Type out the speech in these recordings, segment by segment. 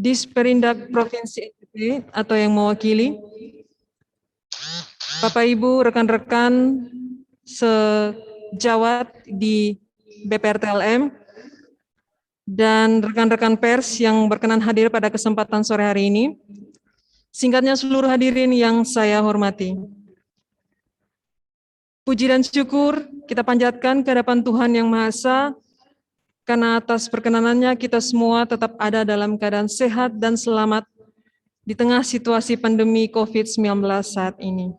Disperindak Provinsi NTT atau yang mewakili, Bapak Ibu, rekan-rekan sejawat di BPRTLM, dan rekan-rekan pers yang berkenan hadir pada kesempatan sore hari ini. Singkatnya seluruh hadirin yang saya hormati. Puji dan syukur kita panjatkan ke hadapan Tuhan Yang Maha Esa, karena atas perkenanannya kita semua tetap ada dalam keadaan sehat dan selamat di tengah situasi pandemi COVID-19 saat ini.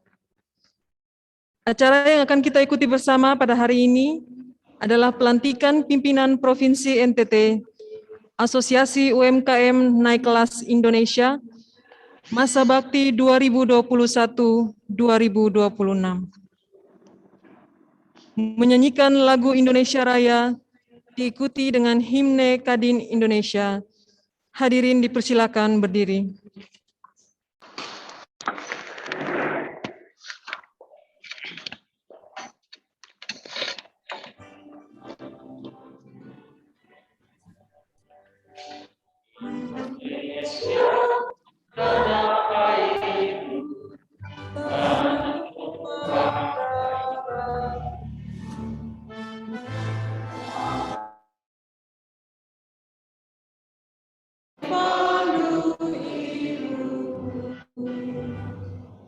Acara yang akan kita ikuti bersama pada hari ini adalah pelantikan pimpinan Provinsi NTT, Asosiasi UMKM Naik Kelas Indonesia, Masa Bakti 2021-2026. Menyanyikan lagu Indonesia Raya, diikuti dengan himne Kadin Indonesia. Hadirin dipersilakan berdiri.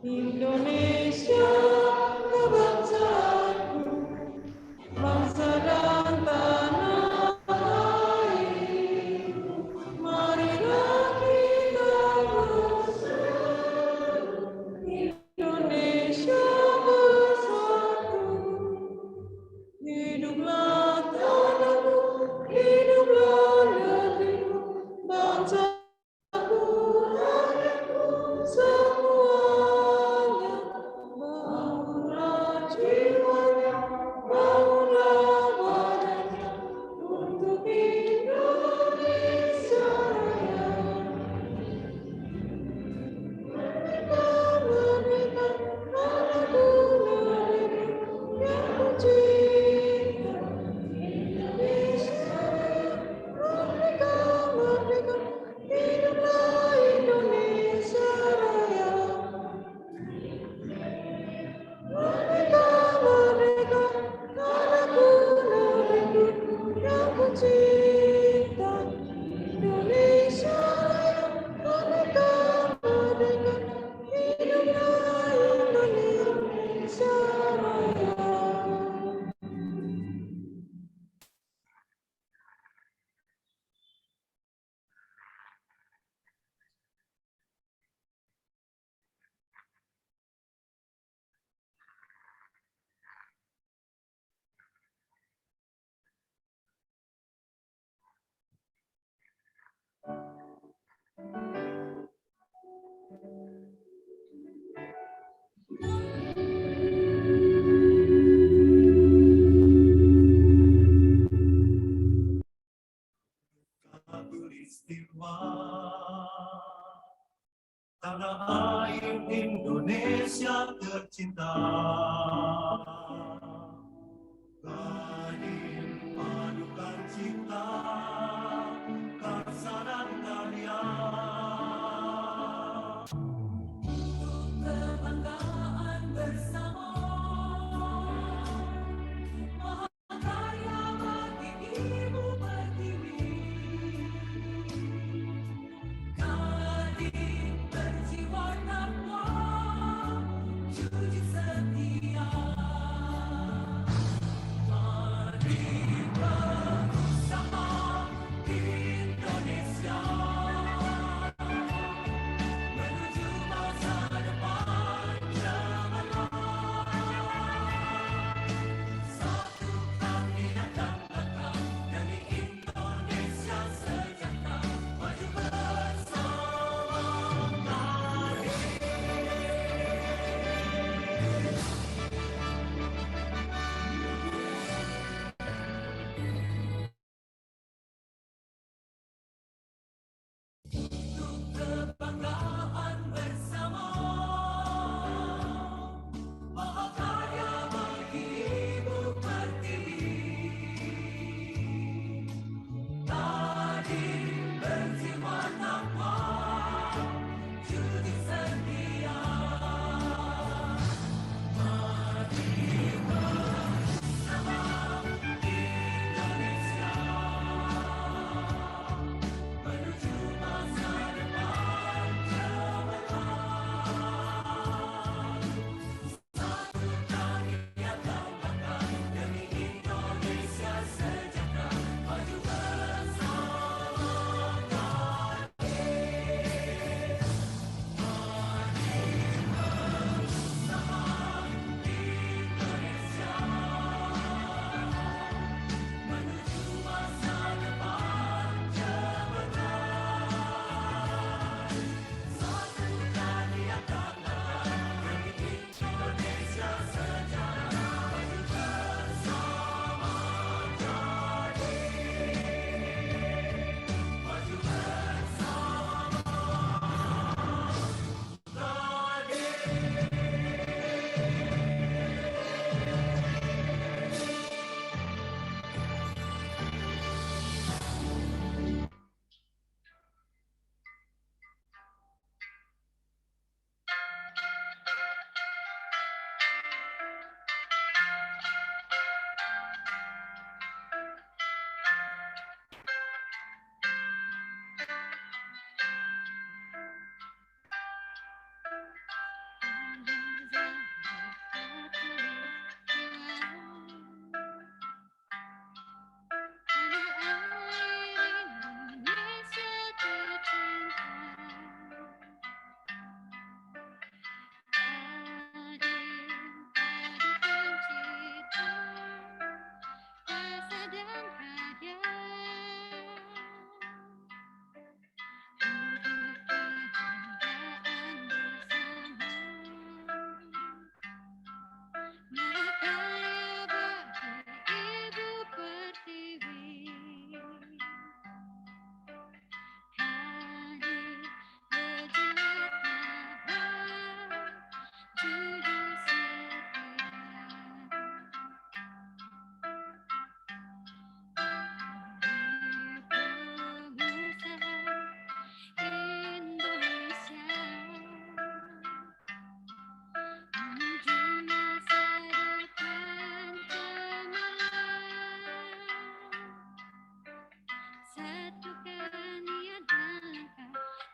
Indonesia, kebangsaanku, bangsa dan tanah air. Marilah kita bersatu, Indonesia bersatu. Hiduplah tanahku, hiduplah negeriku, bangsaku, rakyatku, semuanya. Bangunlah jiwanya, bangunlah badannya, untuk Indonesia Raya. Merdeka, merdeka, tanahku negeriku yang ku cinta. Indonesia Raya, merdeka, merdeka, hiduplah Indonesia Raya. Merdeka, merdeka, tanahku negeriku yang ku cinta. Indonesia Raya, merdeka, merdeka, hiduplah Indonesia Raya. Khatulistiwa, tanah air Indonesia tercinta. Kadin padukan cipta, karsa dan karya. Untuk kebanggaan bersama, mahakarya bagi Ibu Pertiwi. Kadin berjiwa takwa, jujur setia. Mari berusaha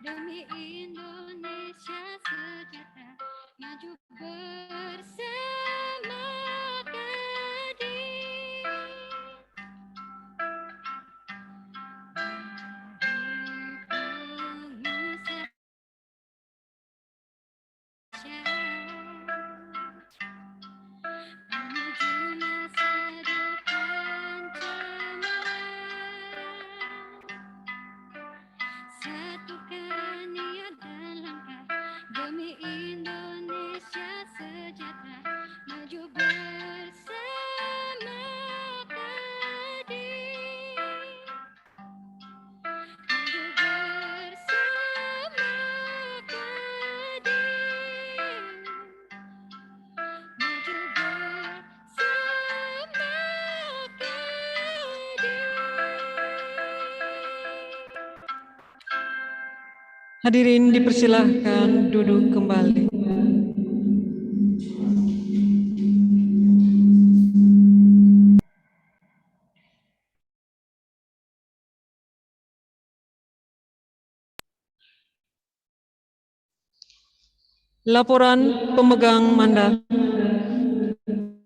demi Indonesia sejahtera maju bersama Kadin. Menuju masa depan cemerlang, satukan niat dan langkah demi Indonesia sejahtera maju bersama Kadin. Maju bersama Kadin. Maju bersama Kadin. Hadirin dipersilahkan duduk kembali. Laporan pemegang mandat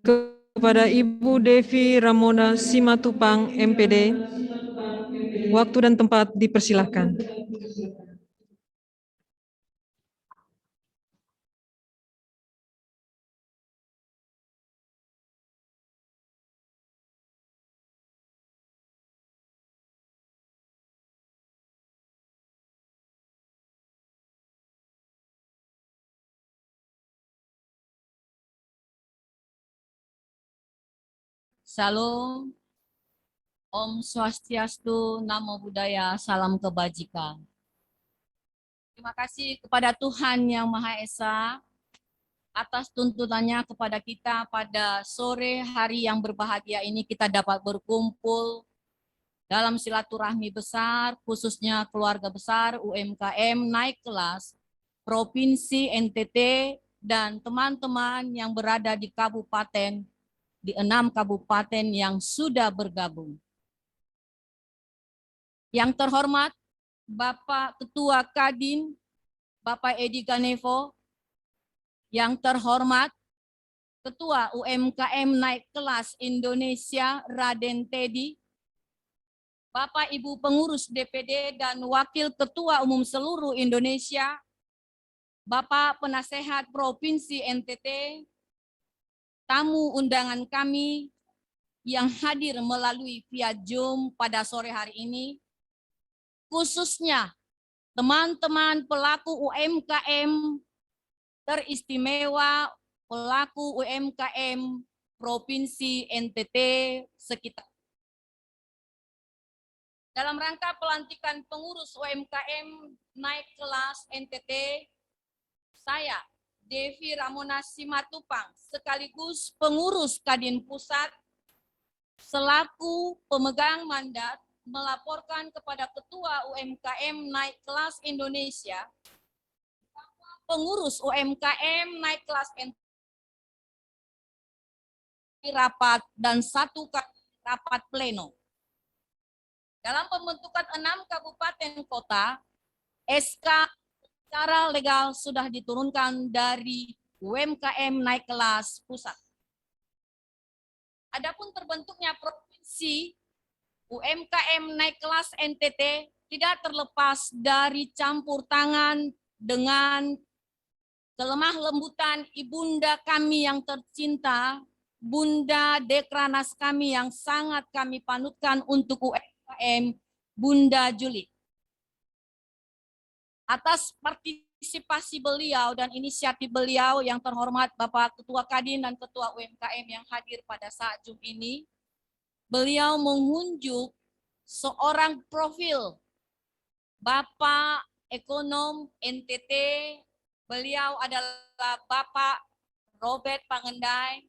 kepada Ibu Devi Ramona Simatupang, MPD. Waktu dan tempat dipersilahkan. Salam, Om Swastiastu, Namo Buddhaya, salam kebajikan. Terima kasih kepada Tuhan Yang Maha Esa atas tuntunannya kepada kita pada sore hari yang berbahagia ini kita dapat berkumpul dalam silaturahmi besar, khususnya keluarga besar UMKM naik kelas Provinsi NTT dan teman-teman yang berada di kabupaten, di 6 kabupaten yang sudah bergabung. Yang terhormat Bapak Ketua Kadin, Bapak Edi Ganevo, yang terhormat Ketua UMKM Naik Kelas Indonesia Raden Teddy, Bapak Ibu Pengurus DPD dan Wakil Ketua Umum seluruh Indonesia, Bapak Penasehat Provinsi NTT, tamu undangan kami yang hadir melalui via Zoom pada sore hari ini, khususnya teman-teman pelaku UMKM teristimewa, pelaku UMKM Provinsi NTT sekitar. Dalam rangka pelantikan pengurus UMKM naik kelas NTT, saya Devi Ramona Simatupang sekaligus pengurus Kadin Pusat selaku pemegang mandat melaporkan kepada Ketua UMKM Naik Kelas Indonesia, pengurus UMKM Naik Kelas NTT rapat dan 1 rapat pleno. Dalam pembentukan 6 kabupaten kota, SK secara legal sudah diturunkan dari UMKM Naik Kelas Pusat. Adapun terbentuknya provinsi UMKM Naik Kelas NTT tidak terlepas dari campur tangan dengan kelemah lembutan ibunda kami yang tercinta, Bunda Dekranas kami yang sangat kami panutkan untuk UMKM, Bunda Juli. Atas partisipasi beliau dan inisiatif beliau yang terhormat Bapak Ketua Kadin dan Ketua UMKM yang hadir pada saat Zoom ini, beliau mengunjuk seorang profil Bapak Ekonom NTT, beliau adalah Bapak Robert Pangendai.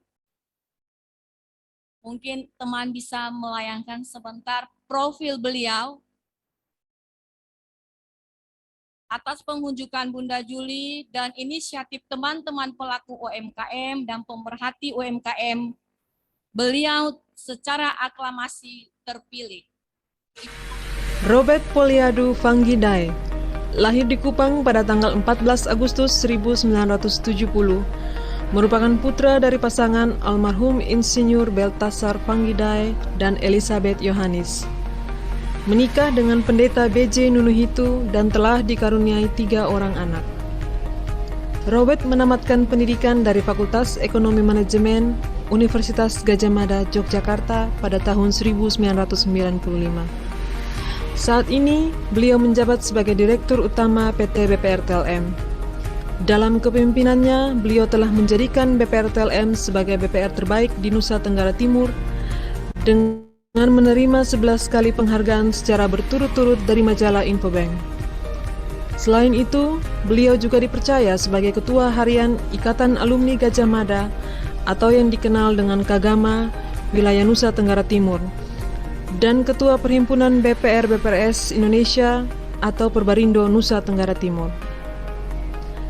Mungkin teman bisa melayangkan sebentar profil beliau. Atas pengunjukan Bunda Juli dan inisiatif teman-teman pelaku UMKM dan pemerhati UMKM, beliau secara aklamasi terpilih. Robert Polyadu Vanggidai, Lahir di Kupang pada tanggal 14 Agustus 1970, merupakan putra dari pasangan almarhum Insinyur Baltasar Panggidai dan Elizabeth Yohanis. Menikah dengan pendeta B.J. Nunuhitu dan telah dikaruniai 3 orang anak. Robert menamatkan pendidikan dari Fakultas Ekonomi Manajemen Universitas Gadjah Mada, Yogyakarta pada tahun 1995. Saat ini, beliau menjabat sebagai Direktur Utama PT BPR TLM. Dalam kepemimpinannya, beliau telah menjadikan BPR TLM sebagai BPR terbaik di Nusa Tenggara Timur dengan menerima 11 kali penghargaan secara berturut-turut dari majalah Infobank. Selain itu, beliau juga dipercaya sebagai Ketua Harian Ikatan Alumni Gadjah Mada atau yang dikenal dengan Kagama Wilayah Nusa Tenggara Timur, dan Ketua Perhimpunan BPR-BPRS Indonesia atau Perbarindo Nusa Tenggara Timur.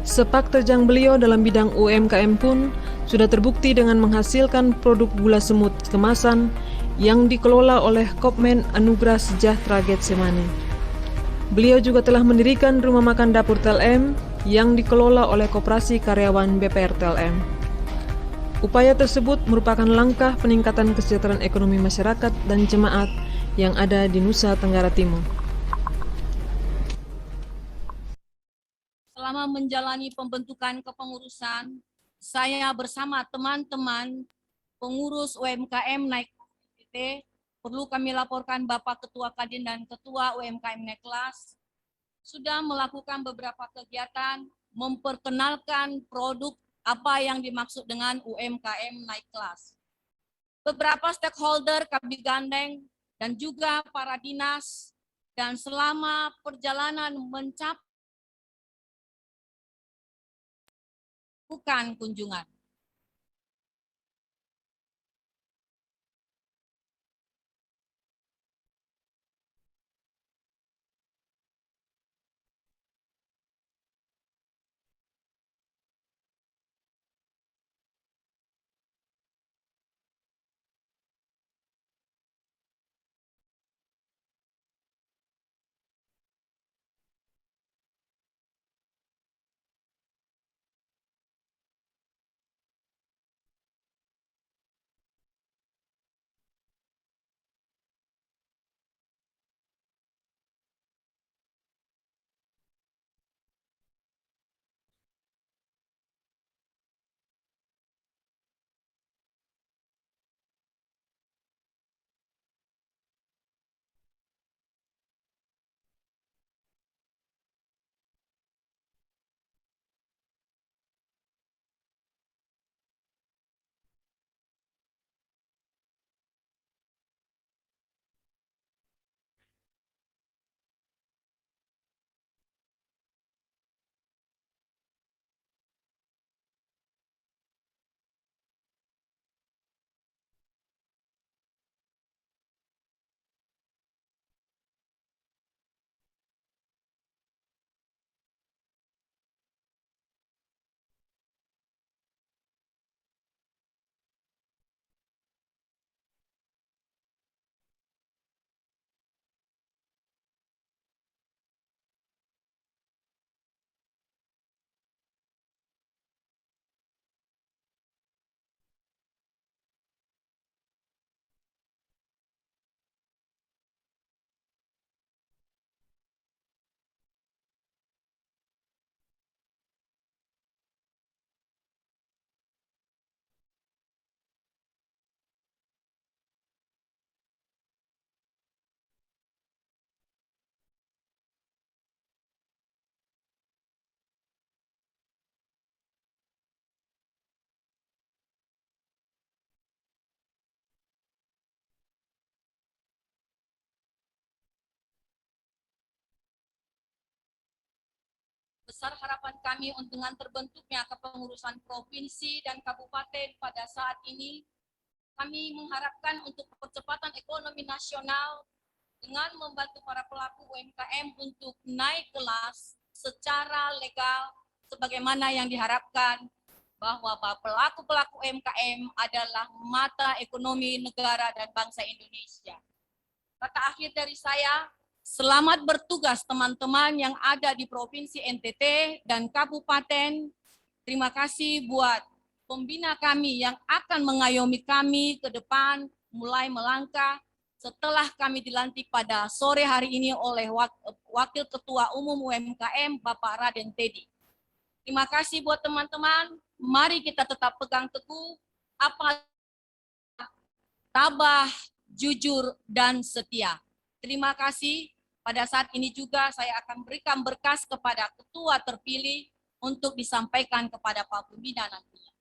Sepak terjang beliau dalam bidang UMKM pun sudah terbukti dengan menghasilkan produk gula semut kemasan yang dikelola oleh Kopmen Anugerah Sejahtera Getsemani. Beliau juga telah mendirikan rumah makan dapur TLM yang dikelola oleh Koperasi Karyawan BPR TLM. Upaya tersebut merupakan langkah peningkatan kesejahteraan ekonomi masyarakat dan jemaat yang ada di Nusa Tenggara Timur. Selama menjalani pembentukan kepengurusan, saya bersama teman-teman pengurus UMKM naik PT, perlu kami laporkan Bapak Ketua Kadin dan Ketua UMKM naik kelas, sudah melakukan beberapa kegiatan memperkenalkan produk apa yang dimaksud dengan UMKM naik kelas. Beberapa stakeholder kami gandeng dan juga para dinas, dan selama perjalanan mencapai bukan kunjungan. Besar harapan kami dengan terbentuknya kepengurusan provinsi dan kabupaten pada saat ini, kami mengharapkan untuk percepatan ekonomi nasional dengan membantu para pelaku UMKM untuk naik kelas secara legal sebagaimana yang diharapkan, bahwa pelaku-pelaku UMKM adalah mata ekonomi negara dan bangsa Indonesia. Kata akhir dari saya Selamat bertugas teman-teman yang ada di Provinsi NTT dan Kabupaten. Terima kasih buat pembina kami yang akan mengayomi kami ke depan mulai melangkah setelah kami dilantik pada sore hari ini oleh Wakil Ketua Umum UMKM Bapak Raden Teddy. Terima kasih buat teman-teman. Mari kita tetap pegang teguh apa tabah, jujur, dan setia. Terima kasih. Pada saat ini juga saya akan berikan berkas kepada ketua terpilih untuk disampaikan kepada Pak Pembina nantinya.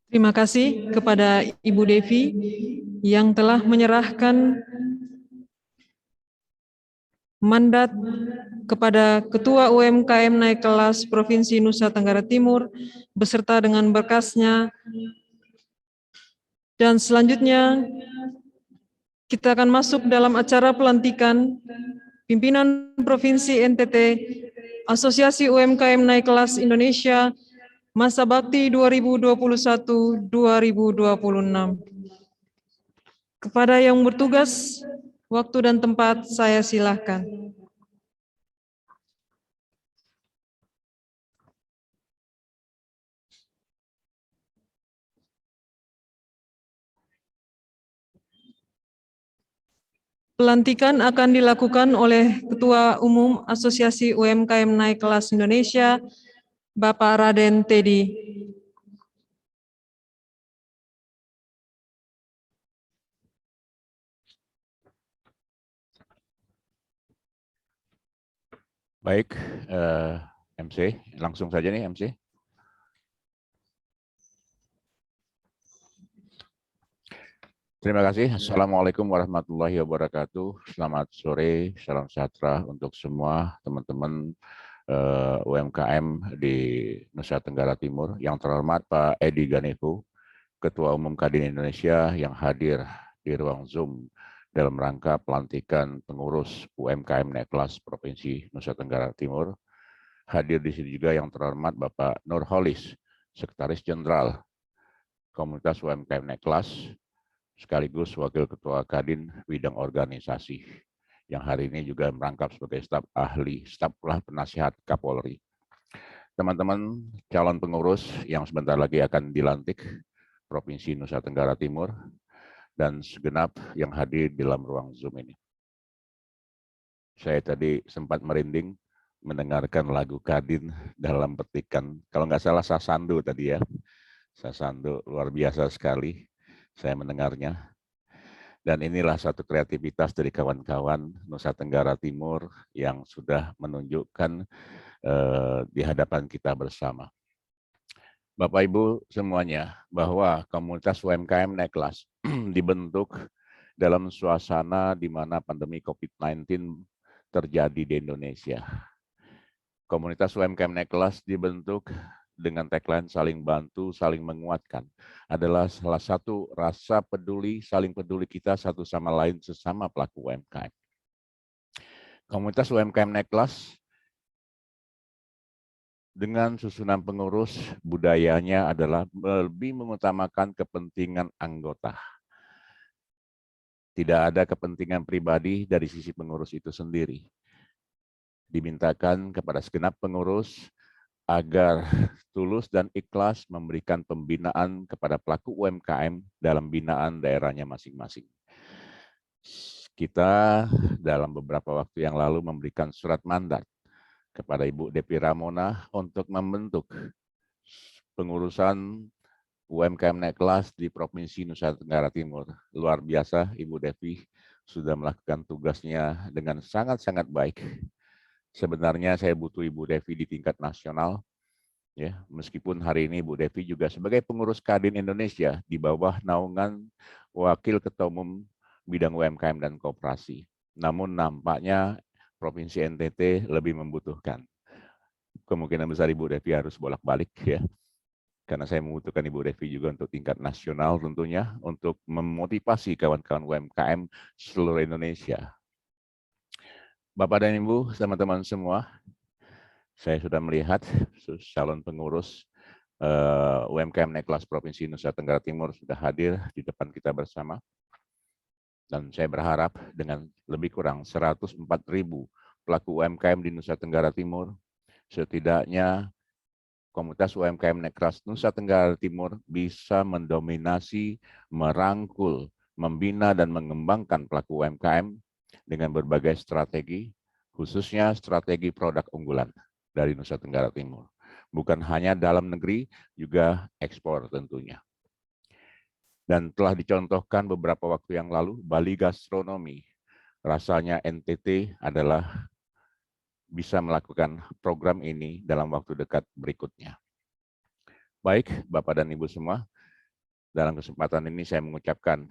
Terima kasih kepada Ibu Devi yang telah menyerahkan mandat kepada Ketua UMKM Naik Kelas Provinsi Nusa Tenggara Timur beserta dengan berkasnya. Dan selanjutnya kita akan masuk dalam acara pelantikan pimpinan Provinsi NTT Asosiasi UMKM Naik Kelas Indonesia Masa Bakti 2021-2026. Kepada yang bertugas, waktu dan tempat saya silakan. Pelantikan akan dilakukan oleh Ketua Umum Asosiasi UMKM Naik Kelas Indonesia, Bapak Raden Teddy. Baik, MC, langsung saja nih MC. Terima kasih. Assalamualaikum warahmatullahi wabarakatuh. Selamat sore, salam sejahtera untuk semua teman-teman UMKM di Nusa Tenggara Timur. Yang terhormat Pak Edi Ganevo, Ketua Umum Kadin Indonesia yang hadir di ruang Zoom dalam rangka pelantikan pengurus UMKM Naik Kelas Provinsi Nusa Tenggara Timur. Hadir di sini juga yang terhormat Bapak Nurholis, Sekretaris Jenderal Komunitas UMKM Naik Kelas, sekaligus Wakil Ketua Kadin Bidang Organisasi, yang hari ini juga merangkap sebagai staf ahli, staf penasihat Kapolri. Teman-teman calon pengurus yang sebentar lagi akan dilantik Provinsi Nusa Tenggara Timur, dan segenap yang hadir di dalam ruang Zoom ini. Saya tadi sempat merinding mendengarkan lagu Kadin dalam petikan, kalau nggak salah Sasandu tadi ya. Sasandu luar biasa sekali saya mendengarnya. Dan inilah satu kreativitas dari kawan-kawan Nusa Tenggara Timur yang sudah menunjukkan di hadapan kita bersama. Bapak Ibu semuanya, bahwa komunitas UMKM Naik Kelas dibentuk dalam suasana di mana pandemi COVID-19 terjadi di Indonesia. Komunitas UMKM Naik Kelas dibentuk dengan tagline saling bantu, saling menguatkan. Adalah salah satu rasa peduli, saling peduli kita satu sama lain sesama pelaku UMKM. Komunitas UMKM Naik Kelas dengan susunan pengurus, budayanya adalah lebih mengutamakan kepentingan anggota. Tidak ada kepentingan pribadi dari sisi pengurus itu sendiri. Dimintakan kepada segenap pengurus agar tulus dan ikhlas memberikan pembinaan kepada pelaku UMKM dalam binaan daerahnya masing-masing. Kita dalam beberapa waktu yang lalu memberikan surat mandat kepada Ibu Devi Ramona untuk membentuk pengurusan UMKM Naik Kelas di Provinsi Nusa Tenggara Timur. Luar biasa, Ibu Devi sudah melakukan tugasnya dengan sangat-sangat baik. Sebenarnya saya butuh Ibu Devi di tingkat nasional, ya, meskipun hari ini Ibu Devi juga sebagai pengurus Kadin Indonesia di bawah naungan Wakil Ketua Umum Bidang UMKM dan Koperasi. Namun nampaknya Provinsi NTT lebih membutuhkan. Kemungkinan besar Ibu Devi harus bolak-balik, ya, karena saya membutuhkan Ibu Devi juga untuk tingkat nasional tentunya, untuk memotivasi kawan-kawan UMKM seluruh Indonesia. Bapak dan Ibu, teman-teman semua, saya sudah melihat calon pengurus UMKM naik kelas Provinsi Nusa Tenggara Timur sudah hadir di depan kita bersama. Dan saya berharap dengan lebih kurang 104.000 pelaku UMKM di Nusa Tenggara Timur, setidaknya komunitas UMKM naik kelas Nusa Tenggara Timur bisa mendominasi, merangkul, membina, dan mengembangkan pelaku UMKM dengan berbagai strategi, khususnya strategi produk unggulan dari Nusa Tenggara Timur. Bukan hanya dalam negeri, juga ekspor tentunya. Dan telah dicontohkan beberapa waktu yang lalu, Bali Gastronomi. Rasanya NTT adalah bisa melakukan program ini dalam waktu dekat berikutnya. Baik, Bapak dan Ibu semua, dalam kesempatan ini saya mengucapkan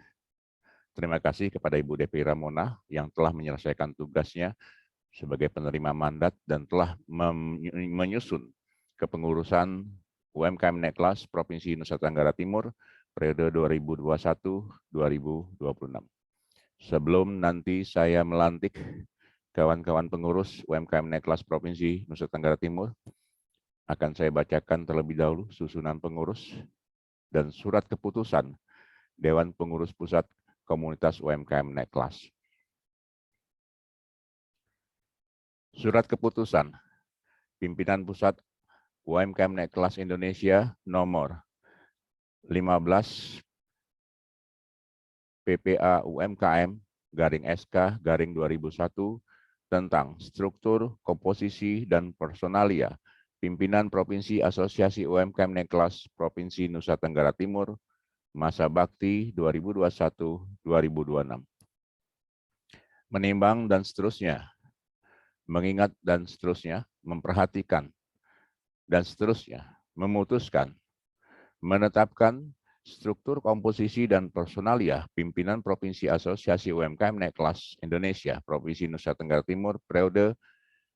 terima kasih kepada Ibu Devi Ramona yang telah menyelesaikan tugasnya sebagai penerima mandat dan telah menyusun kepengurusan UMKM naik kelas Provinsi Nusa Tenggara Timur periode 2021-2026. Sebelum nanti saya melantik kawan-kawan pengurus UMKM naik kelas Provinsi Nusa Tenggara Timur, akan saya bacakan terlebih dahulu susunan pengurus dan surat keputusan Dewan Pengurus Pusat Komunitas UMKM naik kelas. Surat keputusan Pimpinan Pusat UMKM naik kelas Indonesia nomor 15 PPA UMKM garing SK garing 2001 tentang struktur, komposisi, dan personalia Pimpinan Provinsi Asosiasi UMKM naik kelas Provinsi Nusa Tenggara Timur masa bakti 2021-2026. Menimbang dan seterusnya, mengingat dan seterusnya, memperhatikan dan seterusnya, memutuskan, menetapkan struktur, komposisi, dan personalia pimpinan Provinsi Asosiasi UMKM naik kelas Indonesia Provinsi Nusa Tenggara Timur periode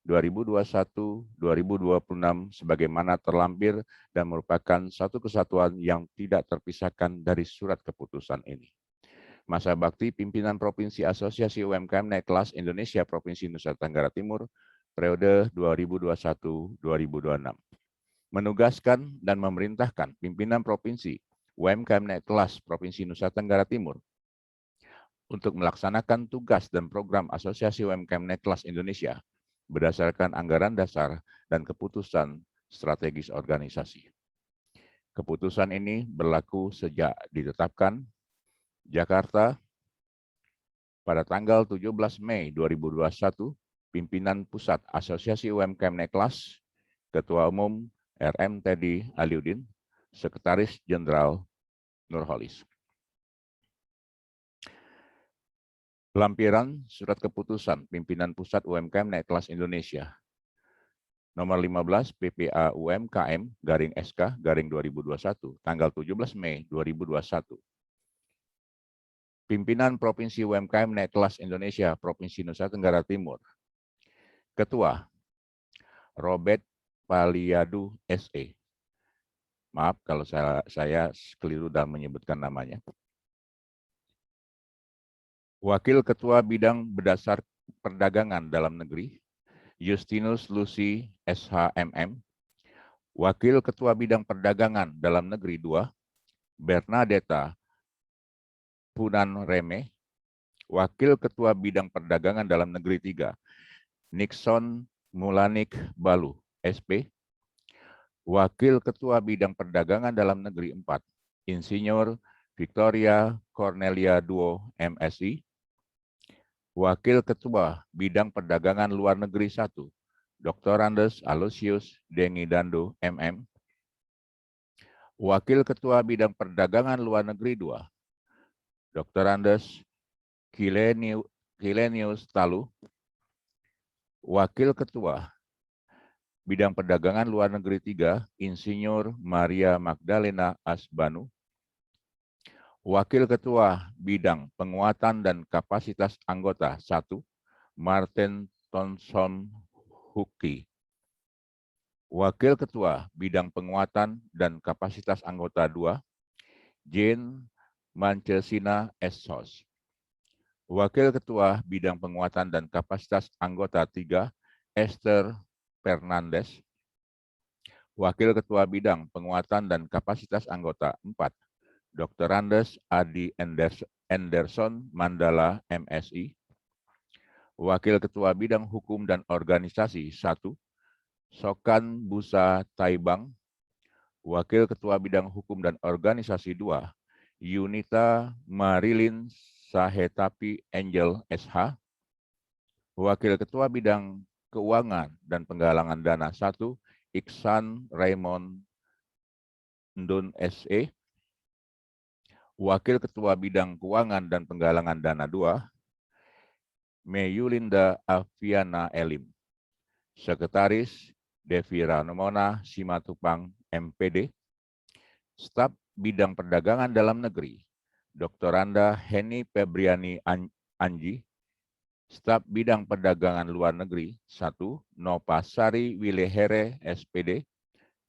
2021-2026 sebagaimana terlampir dan merupakan satu kesatuan yang tidak terpisahkan dari surat keputusan ini. Masa bakti pimpinan Provinsi Asosiasi UMKM naik kelas Indonesia Provinsi Nusa Tenggara Timur periode 2021-2026. Menugaskan dan memerintahkan pimpinan Provinsi UMKM naik kelas Provinsi Nusa Tenggara Timur untuk melaksanakan tugas dan program Asosiasi UMKM naik kelas Indonesia berdasarkan anggaran dasar dan keputusan strategis organisasi. Keputusan ini berlaku sejak ditetapkan Jakarta pada tanggal 17 Mei 2021, pimpinan Pusat Asosiasi UMKM naik kelas, Ketua Umum RM Teddy Aliuddin, Sekretaris Jenderal Nurholis. Lampiran Surat Keputusan Pimpinan Pusat UMKM naik kelas Indonesia nomor 15 PPA UMKM garing SK garing 2021 tanggal 17 Mei 2021. Pimpinan Provinsi UMKM naik kelas Indonesia Provinsi Nusa Tenggara Timur. Ketua Robert Paliadu SE. Maaf kalau saya keliru dalam menyebutkan namanya. Wakil Ketua Bidang Berdasar Perdagangan Dalam Negeri, Justinus Lucy SHMM. Wakil Ketua Bidang Perdagangan Dalam Negeri 2, Bernadetta Punan Reme. Wakil Ketua Bidang Perdagangan Dalam Negeri 3, Nixon Mulanik Balu, SP. Wakil Ketua Bidang Perdagangan Dalam Negeri 4, Insinyur Victoria Cornelia Duo, MSI. Wakil Ketua Bidang Perdagangan Luar Negeri 1, Dr. Andes Aloysius Dengi Dando, MM. Wakil Ketua Bidang Perdagangan Luar Negeri 2, Dr. Andes Kilenius Talu. Wakil Ketua Bidang Perdagangan Luar Negeri 3, Insinyur Maria Magdalena Asbanu. Wakil Ketua Bidang Penguatan dan Kapasitas Anggota 1, Martin Thompson Huki. Wakil Ketua Bidang Penguatan dan Kapasitas Anggota 2, Jane Mancesina Essos. Wakil Ketua Bidang Penguatan dan Kapasitas Anggota 3, Esther Fernandes. Wakil Ketua Bidang Penguatan dan Kapasitas Anggota 4, Dr. Andes Adi Anderson Mandala MSI. Wakil Ketua Bidang Hukum dan Organisasi 1, Sokan Busa Taibang. Wakil Ketua Bidang Hukum dan Organisasi 2, Yunita Marilyn Sahetapi Angel SH. Wakil Ketua Bidang Keuangan dan Penggalangan Dana 1, Iksan Raymond Ndun SE. Wakil Ketua Bidang Keuangan dan Penggalangan Dana 2, Meyulinda Aviana Elim. Sekretaris, Devi Ranomona Simatupang MPD. Staf Bidang Perdagangan Dalam Negeri, Dr. Anda Heni Febriani Anji. Staf Bidang Perdagangan Luar Negeri 1, Nopasari Wilehere SPD.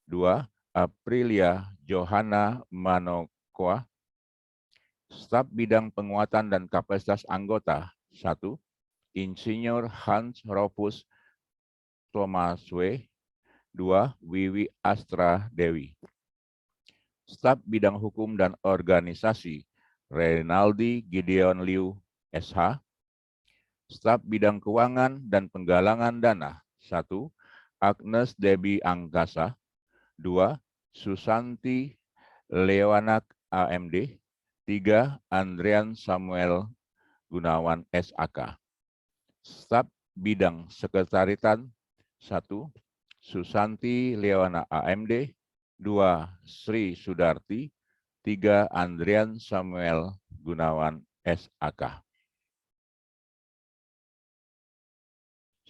2, Aprilia Johanna Manokoa. Staf Bidang Penguatan dan Kapasitas Anggota 1, Insinyur Hans Rofus Thomaswe. 2, Wiwi Astra Dewi. Staf Bidang Hukum dan Organisasi, Renaldi Gideon Liu SH. Staf Bidang Keuangan dan Penggalangan Dana 1, Agnes Debbie Angkasa. 2, Susanti Lewanak AMD. 3, Andrian Samuel Gunawan SAK. Staf Bidang Sekretariatan 1, Susanti Lewana AMD. 2, Sri Sudarti. 3, Andrian Samuel Gunawan SAK.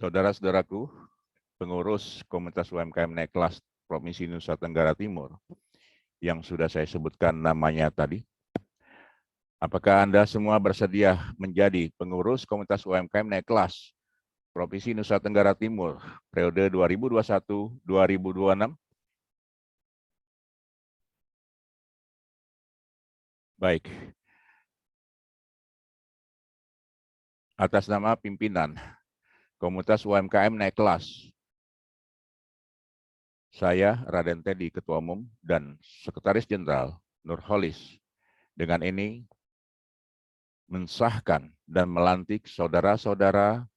Saudara-saudaraku, pengurus Komunitas UMKM Naik Kelas Provinsi Nusa Tenggara Timur yang sudah saya sebutkan namanya tadi. Apakah Anda semua bersedia menjadi pengurus Komunitas UMKM Naik Kelas Provinsi Nusa Tenggara Timur periode 2021-2026? Baik. Atas nama pimpinan Komunitas UMKM Naik Kelas, saya Raden Teddy, Ketua Umum, dan Sekretaris Jenderal Nurholis, dengan ini mensahkan dan melantik saudara-saudara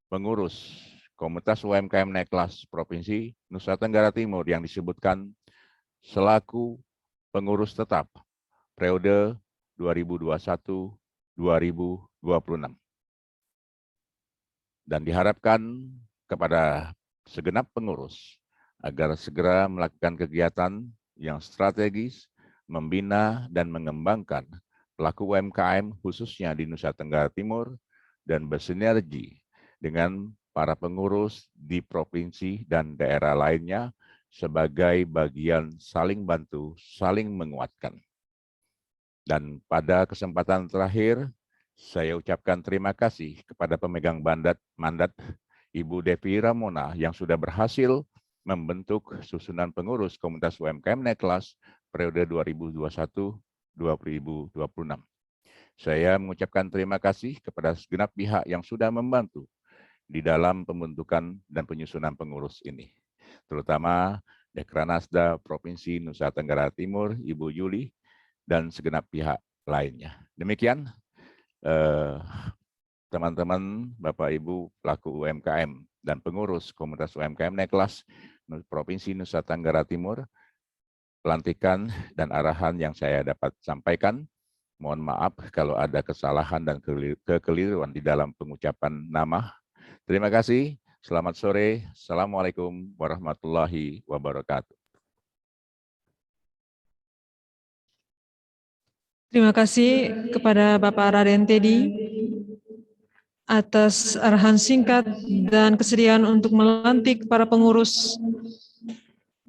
pengurus Komunitas UMKM Naik Kelas Provinsi Nusa Tenggara Timur yang disebutkan selaku pengurus tetap periode 2021-2026. Dan diharapkan kepada segenap pengurus agar segera melakukan kegiatan yang strategis, membina dan mengembangkan pelaku UMKM khususnya di Nusa Tenggara Timur dan bersinergi dengan para pengurus di provinsi dan daerah lainnya sebagai bagian saling bantu, saling menguatkan. Dan pada kesempatan terakhir, saya ucapkan terima kasih kepada pemegang mandat Ibu Devi Ramona yang sudah berhasil membentuk susunan pengurus Komunitas UMKM Naik Kelas periode 2021-2026. Saya mengucapkan terima kasih kepada segenap pihak yang sudah membantu di dalam pembentukan dan penyusunan pengurus ini, terutama Dekranasda Provinsi Nusa Tenggara Timur, Ibu Yuli, dan segenap pihak lainnya. Demikian teman-teman, Bapak Ibu pelaku UMKM dan pengurus Komunitas UMKM Naik Kelas Provinsi Nusa Tenggara Timur, pelantikan dan arahan yang saya dapat sampaikan. Mohon maaf kalau ada kesalahan dan kekeliruan di dalam pengucapan nama. Terima kasih. Selamat sore. Assalamualaikum warahmatullahi wabarakatuh. Terima kasih kepada Bapak Raden Teddy. atas arahan singkat dan kesediaan untuk melantik para pengurus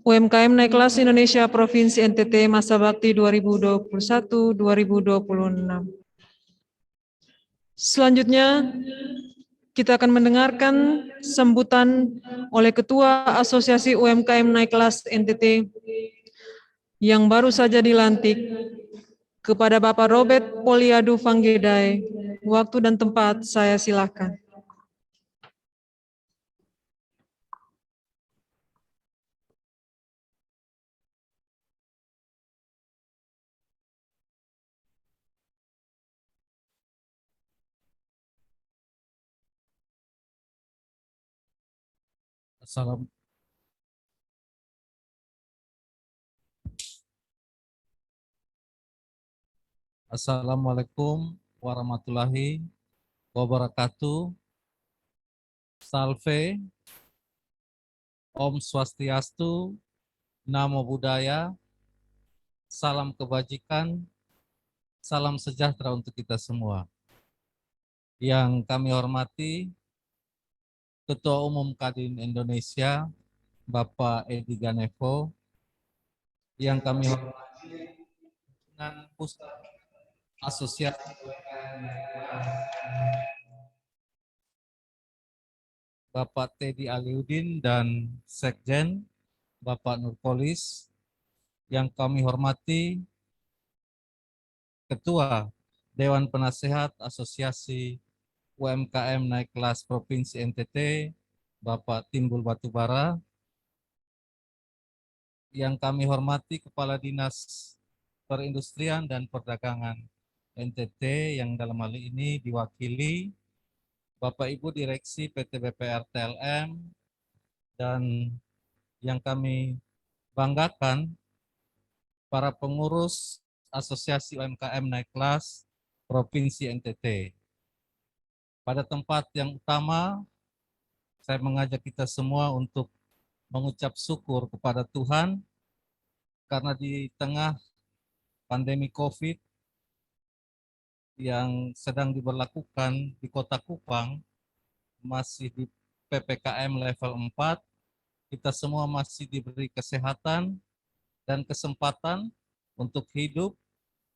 UMKM Naik Kelas Indonesia Provinsi NTT Masa Bakti 2021-2026. Selanjutnya, kita akan mendengarkan sambutan oleh Ketua Asosiasi UMKM Naik Kelas NTT yang baru saja dilantik kepada Bapak Robert Poliadu Vanggedai. Waktu dan tempat saya silakan. Assalam- Assalamualaikum warahmatullahi wabarakatuh. Salve, Om Swastiastu, Namo Buddhaya, salam kebajikan, salam sejahtera untuk kita semua. Yang kami hormati Ketua Umum Kadin Indonesia, Bapak Edi Ganevo, yang kami hormati dengan Pusat Asosiasi Bapak Teddy Aliudin dan Sekjen Bapak Nurpolis, yang kami hormati Ketua Dewan Penasehat Asosiasi UMKM Naik Kelas Provinsi NTT, Bapak Timbul Batubara, yang kami hormati Kepala Dinas Perindustrian dan Perdagangan NTT, yang dalam hal ini diwakili Bapak Ibu Direksi PT BPR TLM, dan yang kami banggakan para pengurus Asosiasi UMKM Naik Kelas Provinsi NTT. Pada tempat yang utama, saya mengajak kita semua untuk mengucap syukur kepada Tuhan karena di tengah pandemi COVID yang sedang diberlakukan di Kota Kupang, masih di PPKM level 4, kita semua masih diberi kesehatan dan kesempatan untuk hidup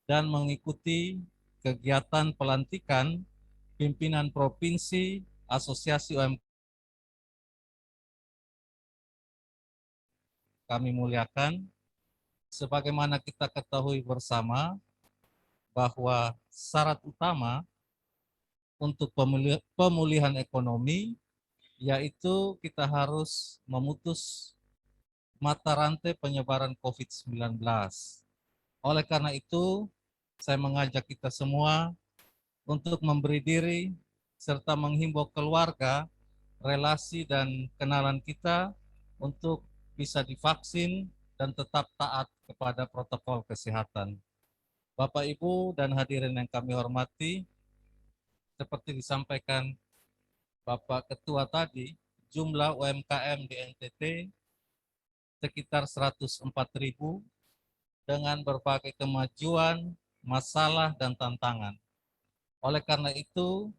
dan mengikuti kegiatan pelantikan pimpinan provinsi Asosiasi UMKM. Kami muliakan, sebagaimana kita ketahui bersama bahwa syarat utama untuk pemulihan ekonomi yaitu kita harus memutus mata rantai penyebaran COVID-19. Oleh karena itu, saya mengajak kita semua untuk memberi diri serta menghimbau keluarga, relasi, dan kenalan kita untuk bisa divaksin dan tetap taat kepada protokol kesehatan. Bapak, Ibu, dan hadirin yang kami hormati, seperti disampaikan Bapak Ketua tadi, jumlah UMKM di NTT sekitar 104.000 dengan berbagai kemajuan, masalah, dan tantangan. Oleh karena itu,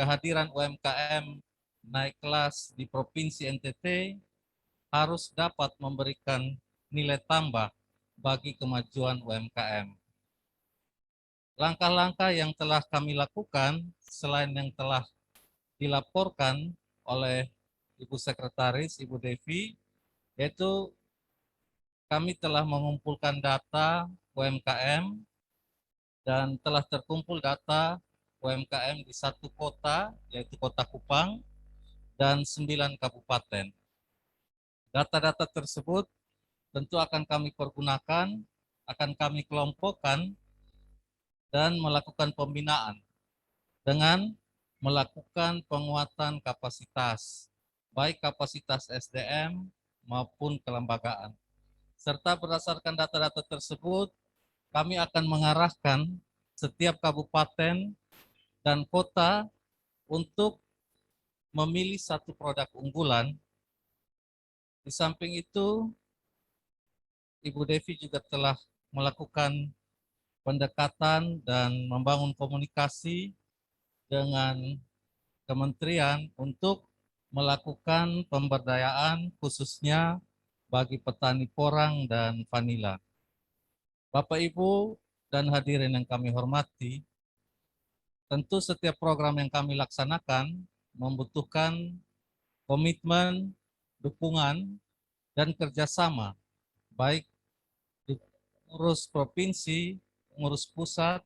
kehadiran UMKM naik kelas di Provinsi NTT harus dapat memberikan nilai tambah bagi kemajuan UMKM. Langkah-langkah yang telah kami lakukan, selain yang telah dilaporkan oleh Ibu Sekretaris, Ibu Devi, yaitu kami telah mengumpulkan data UMKM dan telah terkumpul data UMKM di 1 kota, yaitu Kota Kupang, dan 9 kabupaten. Data-data tersebut tentu akan kami pergunakan, akan kami kelompokkan, dan melakukan pembinaan dengan melakukan penguatan kapasitas, baik kapasitas SDM maupun kelembagaan. Serta berdasarkan data-data tersebut, kami akan mengarahkan setiap kabupaten dan kota untuk memilih satu produk unggulan. Di samping itu, Ibu Devi juga telah melakukan pendekatan dan membangun komunikasi dengan kementerian untuk melakukan pemberdayaan khususnya bagi petani porang dan vanila. Bapak, Ibu, dan hadirin yang kami hormati, tentu setiap program yang kami laksanakan membutuhkan komitmen, dukungan, dan kerjasama, baik di pengurus provinsi, pengurus pusat,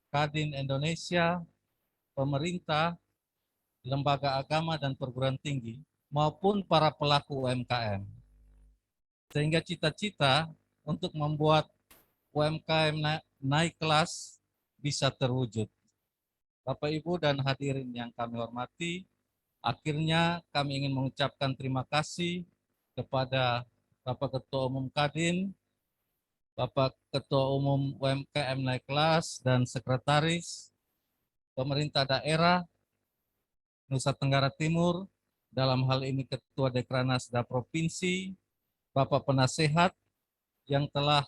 Kadin Indonesia, pemerintah, lembaga agama dan perguruan tinggi, maupun para pelaku UMKM. Sehingga cita-cita untuk membuat UMKM naik kelas bisa terwujud. Bapak, Ibu, dan hadirin yang kami hormati, akhirnya kami ingin mengucapkan terima kasih kepada Bapak Ketua Umum Kadin, Bapak Ketua Umum UMKM naik kelas, dan Sekretaris Pemerintah Daerah Nusa Tenggara Timur, dalam hal ini Ketua Dekranasda Provinsi, Bapak Penasehat yang telah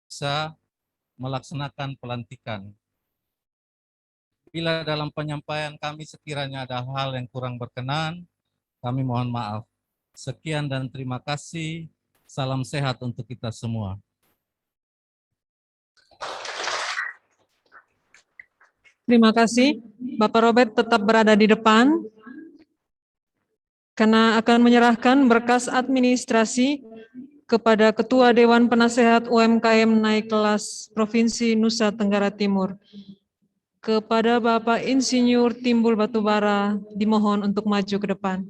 bisa melaksanakan pelantikan. Bila dalam penyampaian kami sekiranya ada hal yang kurang berkenan, kami mohon maaf. Sekian dan terima kasih. Salam sehat untuk kita semua. Terima kasih. Bapak Robert tetap berada di depan karena akan menyerahkan berkas administrasi kepada Ketua Dewan Penasehat UMKM Naik Kelas Provinsi Nusa Tenggara Timur. Kepada Bapak Insinyur Timbul Batubara, dimohon untuk maju ke depan.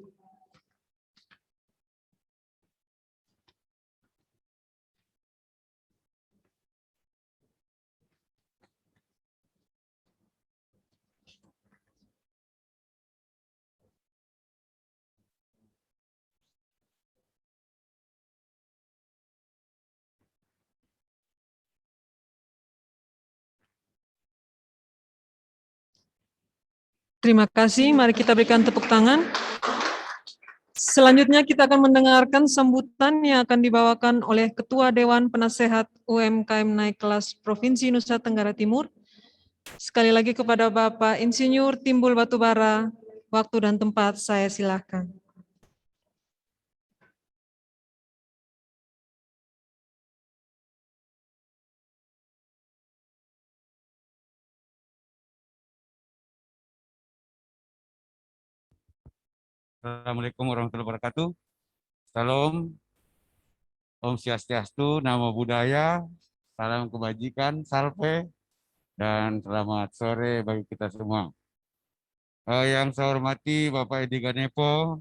Terima kasih, mari kita berikan tepuk tangan. Selanjutnya kita akan mendengarkan sambutan yang akan dibawakan oleh Ketua Dewan Penasehat UMKM Naik Kelas Provinsi Nusa Tenggara Timur. Sekali lagi kepada Bapak Insinyur Timbul Batubara, waktu dan tempat saya silakan. Assalamualaikum warahmatullahi wabarakatuh. Salam, Om Swastiastu, Namo Buddhaya, salam kebajikan, salve, dan selamat sore bagi kita semua. Yang saya hormati Bapak Edi Ganepo,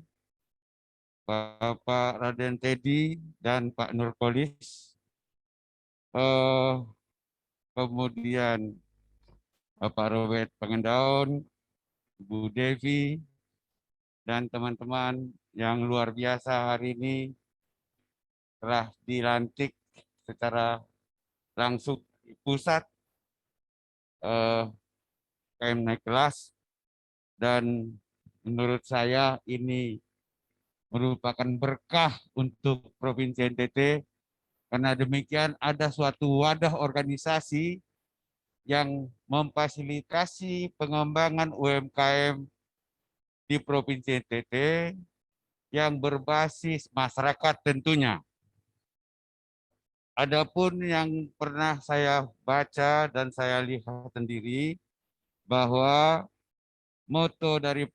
Bapak Raden Teddy, dan Pak Nurkolis. Kemudian Bapak Robert Pangendaun, Bu Devi, dan teman-teman yang luar biasa hari ini telah dilantik secara langsung di pusat UMKM naik kelas, dan menurut saya ini merupakan berkah untuk Provinsi NTT, karena demikian ada suatu wadah organisasi yang memfasilitasi pengembangan UMKM di Provinsi NTT yang berbasis masyarakat tentunya. Adapun yang pernah saya baca dan saya lihat sendiri bahwa moto dari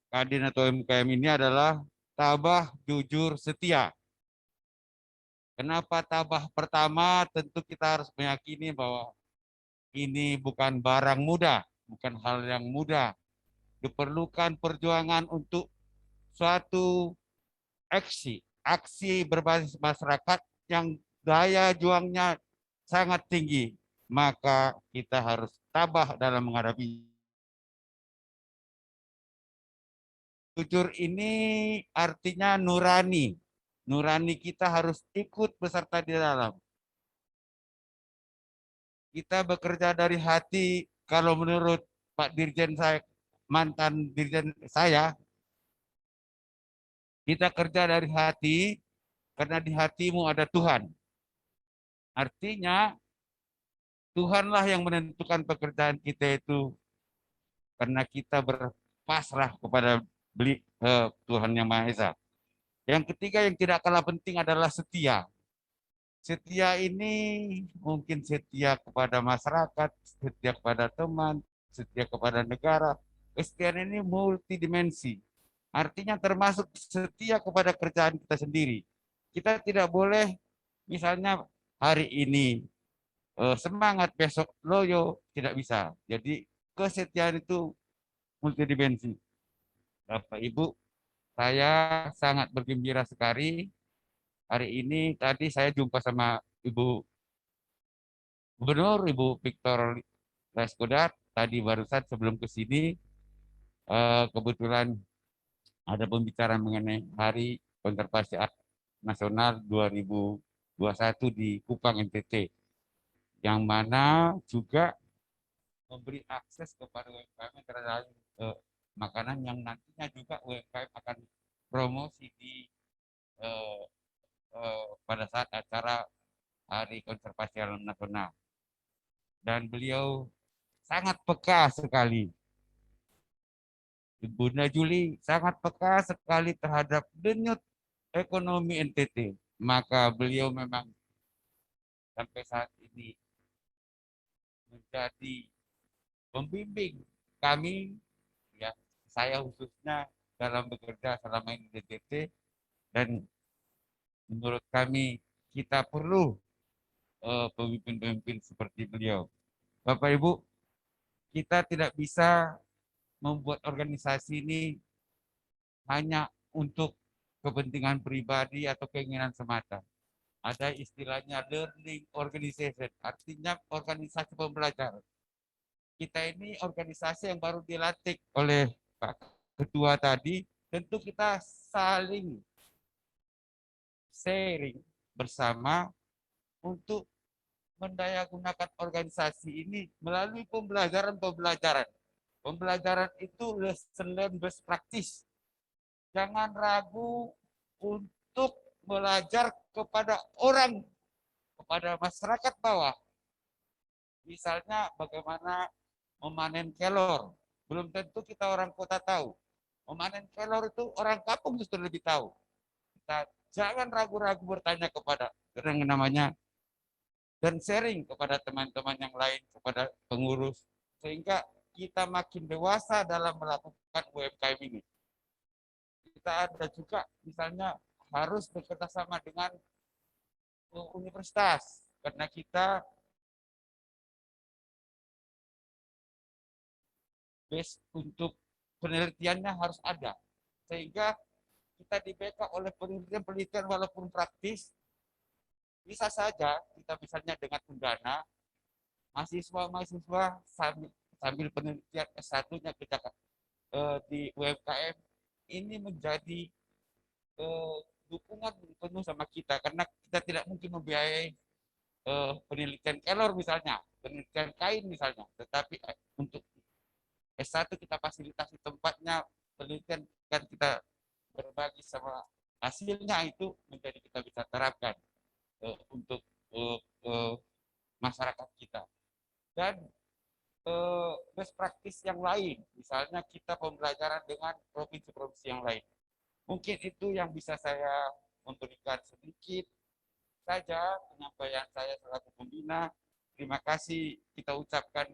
Kadin atau UMKM ini adalah tabah, jujur, setia. Kenapa tabah? Pertama, tentu kita harus meyakini bahwa ini bukan barang mudah, bukan hal yang mudah. Diperlukan perjuangan untuk suatu aksi berbasis masyarakat yang daya juangnya sangat tinggi, maka kita harus tabah dalam menghadapi. Jujur ini artinya nurani. Nurani kita harus ikut beserta di dalam. Kita bekerja dari hati, kalau menurut Pak Dirjen saya, mantan Dirjen saya, kita kerja dari hati, karena di hatimu ada Tuhan. Artinya, Tuhanlah yang menentukan pekerjaan kita itu karena kita berpasrah kepada Tuhan Yang Maha Esa. Yang ketiga yang tidak kalah penting adalah setia. Setia ini mungkin setia kepada masyarakat, setia kepada teman, setia kepada negara. Kesetiaan ini multidimensi. Artinya termasuk setia kepada kerjaan kita sendiri. Kita tidak boleh misalnya hari ini semangat, besok loyo, tidak bisa. Jadi kesetiaan itu multidimensi. Bapak Ibu, saya sangat bergembira sekali. Hari ini tadi saya jumpa sama Ibu Gubernur, Ibu Victor Leskodat, tadi barusan sebelum ke sini, kebetulan ada pembicaraan mengenai Hari Konservasi Nasional 2021 di Kupang, NTT, yang mana juga memberi akses kepada UMKM terhadap makanan yang nantinya juga UMKM akan promosi di pada saat acara Hari Konservasi Alam Nasional. Dan beliau sangat peka sekali. Bunda Juli sangat peka sekali terhadap denyut ekonomi NTT. Maka beliau memang sampai saat ini menjadi pembimbing kami, ya saya khususnya dalam bekerja selama ini di NTT, dan menurut kami kita perlu pemimpin-pemimpin seperti beliau. Bapak Ibu, kita tidak bisa membuat organisasi ini hanya untuk kepentingan pribadi atau keinginan semata. Ada istilahnya learning organization, artinya organisasi pembelajaran. Kita ini organisasi yang baru dilantik oleh Pak Ketua tadi, tentu kita saling sharing bersama untuk mendayagunakan organisasi ini melalui pembelajaran-pembelajaran. Pembelajaran itu lesson learn best practice. Jangan ragu untuk belajar kepada orang, kepada masyarakat bawah. Misalnya bagaimana memanen kelor. Belum tentu kita orang kota tahu. Memanen kelor itu orang kampung justru lebih tahu. Kita jangan ragu-ragu bertanya kepada yang namanya dan sharing kepada teman-teman yang lain, kepada pengurus, sehingga kita makin dewasa dalam melakukan UMKM ini. Kita ada juga misalnya harus bekerja sama dengan universitas, karena kita base untuk penelitiannya harus ada, sehingga kita di-backup oleh penelitian-penelitian walaupun praktis. Bisa saja kita misalnya dengan undana, mahasiswa-mahasiswa sambil penelitian S1-nya kita di UMKM ini menjadi dukungan penuh sama kita, karena kita tidak mungkin membiayai penelitian kelor misalnya, penelitian kain misalnya, tetapi untuk S1 kita fasilitasi tempatnya, penelitian kan kita berbagi sama hasilnya, itu menjadi kita bisa terapkan untuk masyarakat kita. Dan best practice yang lain, misalnya kita pembelajaran dengan provinsi-provinsi yang lain. Mungkin itu yang bisa saya memberikan sedikit saja penyampaian saya selaku pembina. Terima kasih kita ucapkan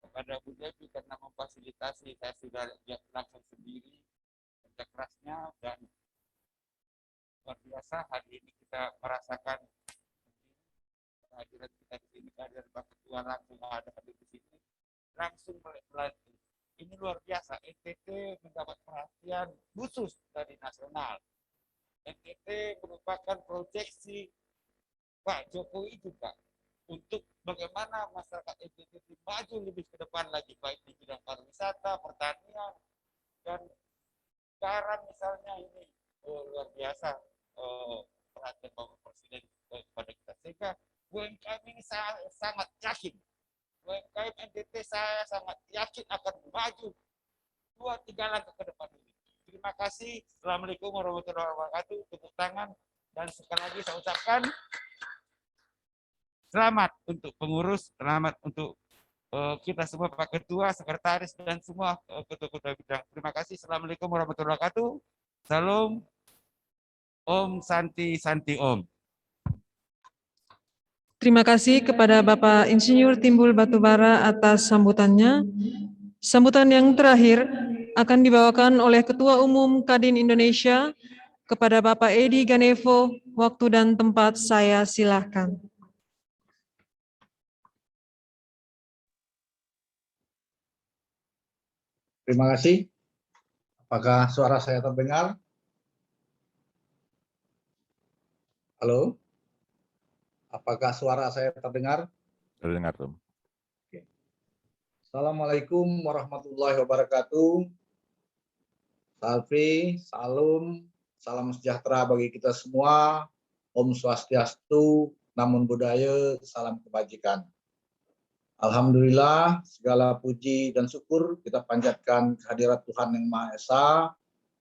kepada Bu Devi karena memfasilitasi. Saya sudah langsung sendiri kerja kerasnya, dan luar biasa hari ini kita merasakan kehadiran kita di sini, kehadiran Pak Ketua langsung ada di sini, langsung melatih. Ini luar biasa. NTT mendapat perhatian khusus dari nasional. NTT merupakan proyeksi Pak Jokowi juga untuk bagaimana masyarakat NTT maju lebih ke depan lagi, baik di bidang pariwisata, pertanian, dan sekarang misalnya ini luar biasa perhatian Bapak Presiden kepada kita, sehingga UMKM ini saya sangat yakin, UMKM NTT saya sangat yakin akan maju 2-3 langkah ke depan ini. Terima kasih. Assalamualaikum warahmatullahi wabarakatuh. Tepuk tangan, dan sekali lagi saya ucapkan Selamat untuk pengurus, selamat untuk kita semua Pak Ketua, Sekretaris, dan semua ketua-ketua bidang. Terima kasih. Assalamualaikum warahmatullahi wabarakatuh. Salam. Om Santi Santi Om. Terima kasih kepada Bapak Insinyur Timbul Batubara atas sambutannya. Sambutan yang terakhir akan dibawakan oleh Ketua Umum Kadin Indonesia kepada Bapak Edi Ganevo. Waktu dan tempat saya silakan. Terima kasih. Apakah suara saya terdengar? Halo? Apakah suara saya terdengar? Terdengar, Tom. Assalamualaikum warahmatullahi wabarakatuh. Salve, salam sejahtera bagi kita semua. Om Swastiastu, Namo Buddhaya, salam kebajikan. Alhamdulillah, segala puji dan syukur kita panjatkan kehadirat Tuhan Yang Maha Esa,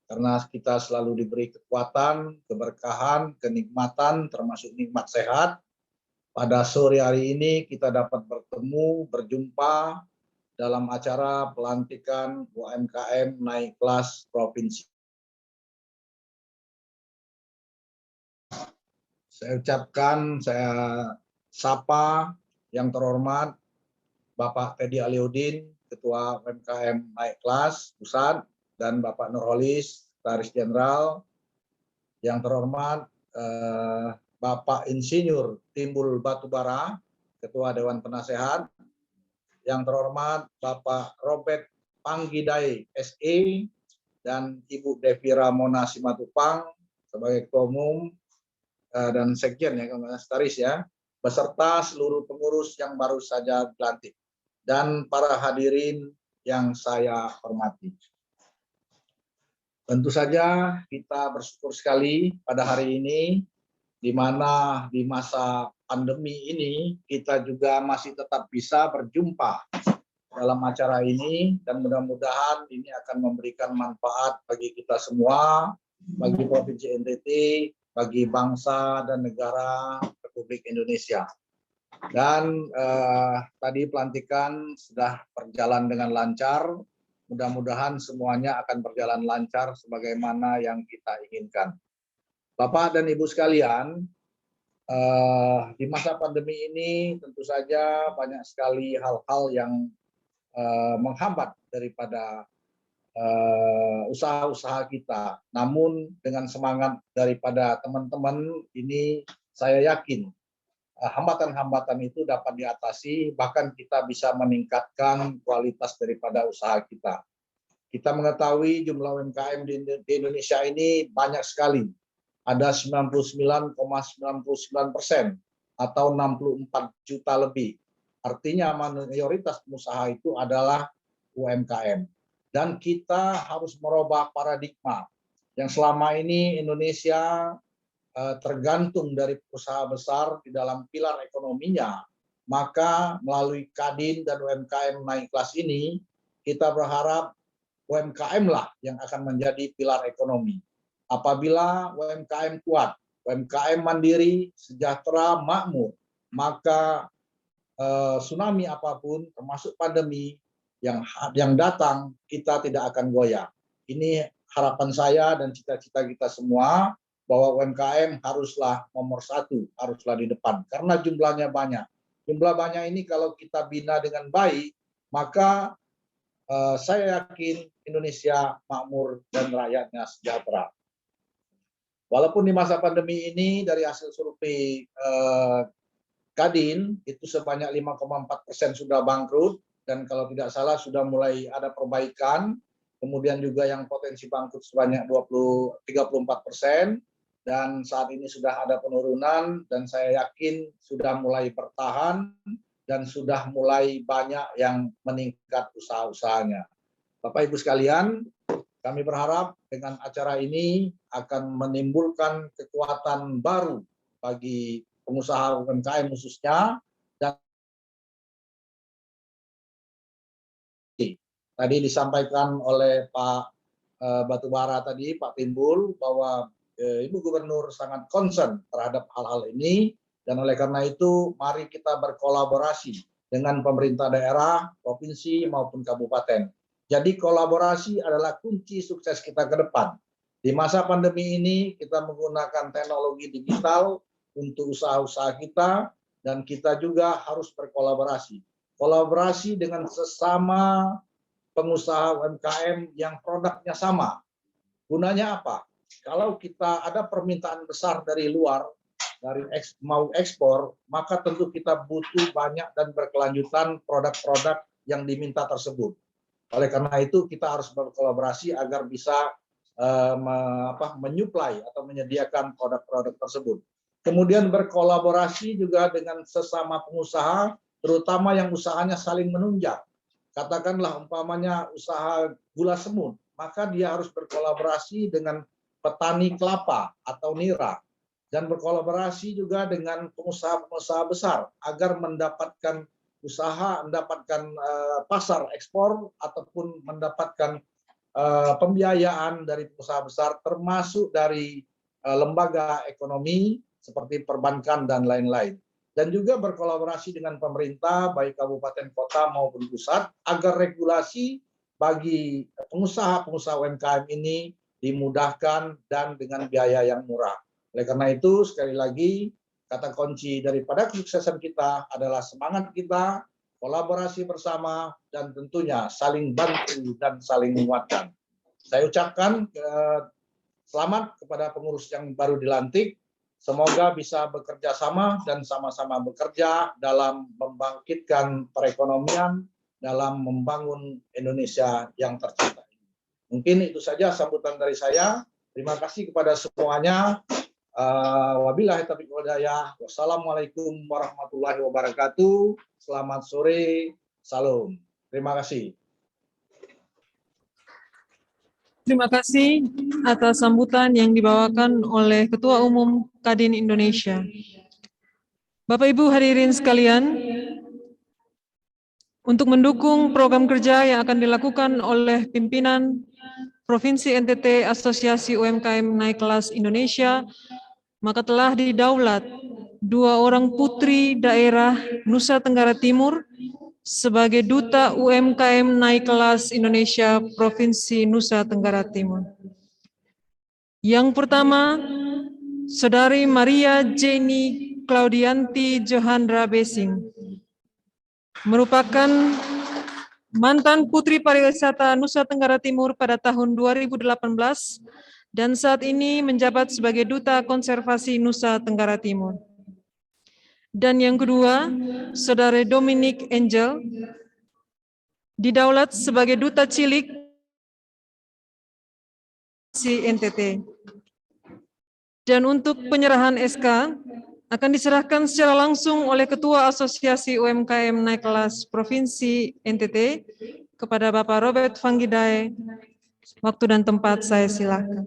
karena kita selalu diberi kekuatan, keberkahan, kenikmatan, termasuk nikmat sehat. Pada sore hari ini kita dapat bertemu, berjumpa dalam acara pelantikan UMKM naik kelas provinsi. Saya ucapkan, saya sapa yang terhormat Bapak Teddy Aliuddin, Ketua UMKM naik kelas pusat, dan Bapak Nurholis, Sekretaris Jenderal. Yang terhormat Bapak Insinyur Timbul Batubara, Ketua Dewan Penasehat. Yang terhormat Bapak Robert Panggidai SE dan Ibu Devira Mona Simatupang sebagai Ketua Umum dan Sekjen ya, Sekretaris ya, beserta seluruh pengurus yang baru saja dilantik dan para hadirin yang saya hormati. Tentu saja kita bersyukur sekali pada hari ini, di mana di masa pandemi ini kita juga masih tetap bisa berjumpa dalam acara ini, dan mudah-mudahan ini akan memberikan manfaat bagi kita semua, bagi Provinsi NTT, bagi bangsa dan negara Republik Indonesia. Dan tadi pelantikan sudah berjalan dengan lancar. Mudah-mudahan semuanya akan berjalan lancar sebagaimana yang kita inginkan. Bapak dan Ibu sekalian, di masa pandemi ini tentu saja banyak sekali hal-hal yang menghambat daripada usaha-usaha kita. Namun dengan semangat daripada teman-teman ini, saya yakin hambatan-hambatan itu dapat diatasi, bahkan kita bisa meningkatkan kualitas daripada usaha kita. Kita mengetahui jumlah UMKM di Indonesia ini banyak sekali. Ada 99,99% atau 64 juta lebih. Artinya mayoritas pengusaha itu adalah UMKM. Dan kita harus merubah paradigma yang selama ini Indonesia tergantung dari perusahaan besar di dalam pilar ekonominya. Maka melalui Kadin dan UMKM naik kelas ini, kita berharap UMKM lah yang akan menjadi pilar ekonomi. Apabila UMKM kuat, UMKM mandiri, sejahtera, makmur, maka tsunami apapun, termasuk pandemi yang datang, kita tidak akan goyah. Ini harapan saya dan cita-cita kita semua, bahwa UMKM haruslah nomor satu, haruslah di depan, karena jumlahnya banyak. Jumlah banyak ini kalau kita bina dengan baik, maka saya yakin Indonesia makmur dan rakyatnya sejahtera. Walaupun di masa pandemi ini dari hasil survei Kadin itu sebanyak 5,4% sudah bangkrut, dan kalau tidak salah sudah mulai ada perbaikan. Kemudian juga yang potensi bangkrut sebanyak 34%, dan saat ini sudah ada penurunan, dan saya yakin sudah mulai bertahan dan sudah mulai banyak yang meningkat usaha-usahanya. Bapak Ibu sekalian, kami berharap dengan acara ini akan menimbulkan kekuatan baru bagi pengusaha UMKM khususnya. Dan tadi disampaikan oleh Pak Batubara tadi, Pak Timbul, bahwa Ibu Gubernur sangat concern terhadap hal-hal ini, Dan oleh karena itu, mari kita berkolaborasi dengan pemerintah daerah, provinsi maupun kabupaten. Jadi kolaborasi adalah kunci sukses kita ke depan. Di masa pandemi ini kita menggunakan teknologi digital untuk usaha-usaha kita dan kita juga harus berkolaborasi. Kolaborasi dengan sesama pengusaha UMKM yang produknya sama. Gunanya apa? Kalau kita ada permintaan besar dari luar, mau ekspor, maka tentu kita butuh banyak dan berkelanjutan produk-produk yang diminta tersebut. Oleh karena itu kita harus berkolaborasi agar bisa menyuplai atau menyediakan produk-produk tersebut. Kemudian berkolaborasi juga dengan sesama pengusaha, terutama yang usahanya saling menunjang. Katakanlah umpamanya usaha gula semut, maka dia harus berkolaborasi dengan petani kelapa atau nira dan berkolaborasi juga dengan pengusaha-pengusaha besar agar mendapatkan pasar ekspor ataupun mendapatkan pembiayaan dari pengusaha besar termasuk dari lembaga ekonomi seperti perbankan dan lain-lain. Dan juga berkolaborasi dengan pemerintah baik kabupaten kota maupun pusat agar regulasi bagi pengusaha-pengusaha UMKM ini dimudahkan dan dengan biaya yang murah. Oleh karena itu, sekali lagi, kata kunci daripada kesuksesan kita adalah semangat kita, kolaborasi bersama, dan tentunya saling bantu dan saling menguatkan. Saya ucapkan selamat kepada pengurus yang baru dilantik. Semoga bisa bekerja sama dan sama-sama bekerja dalam membangkitkan perekonomian, dalam membangun Indonesia yang tercinta. Mungkin itu saja sambutan dari saya. Terima kasih kepada semuanya. Wabillahi taufiq wal hidayah. Wassalamualaikum warahmatullahi wabarakatuh. Selamat sore. Salam. Terima kasih. Terima kasih atas sambutan yang dibawakan oleh Ketua Umum Kadin Indonesia. Bapak Ibu hadirin sekalian, untuk mendukung program kerja yang akan dilakukan oleh pimpinan Provinsi NTT Asosiasi UMKM Naik Kelas Indonesia, maka telah didaulat 2 orang putri daerah Nusa Tenggara Timur sebagai Duta UMKM Naik Kelas Indonesia Provinsi Nusa Tenggara Timur. Yang pertama, Saudari Maria Jenny Claudianti Johandra Besing, merupakan mantan Putri Pariwisata Nusa Tenggara Timur pada tahun 2018 dan saat ini menjabat sebagai Duta Konservasi Nusa Tenggara Timur. Dan yang kedua, Saudara Dominic Angel, didaulat sebagai Duta Cilik NTT. Dan untuk penyerahan SK akan diserahkan secara langsung oleh Ketua Asosiasi UMKM Naik Kelas Provinsi NTT kepada Bapak Robert Vangidae. Waktu dan tempat saya silakan.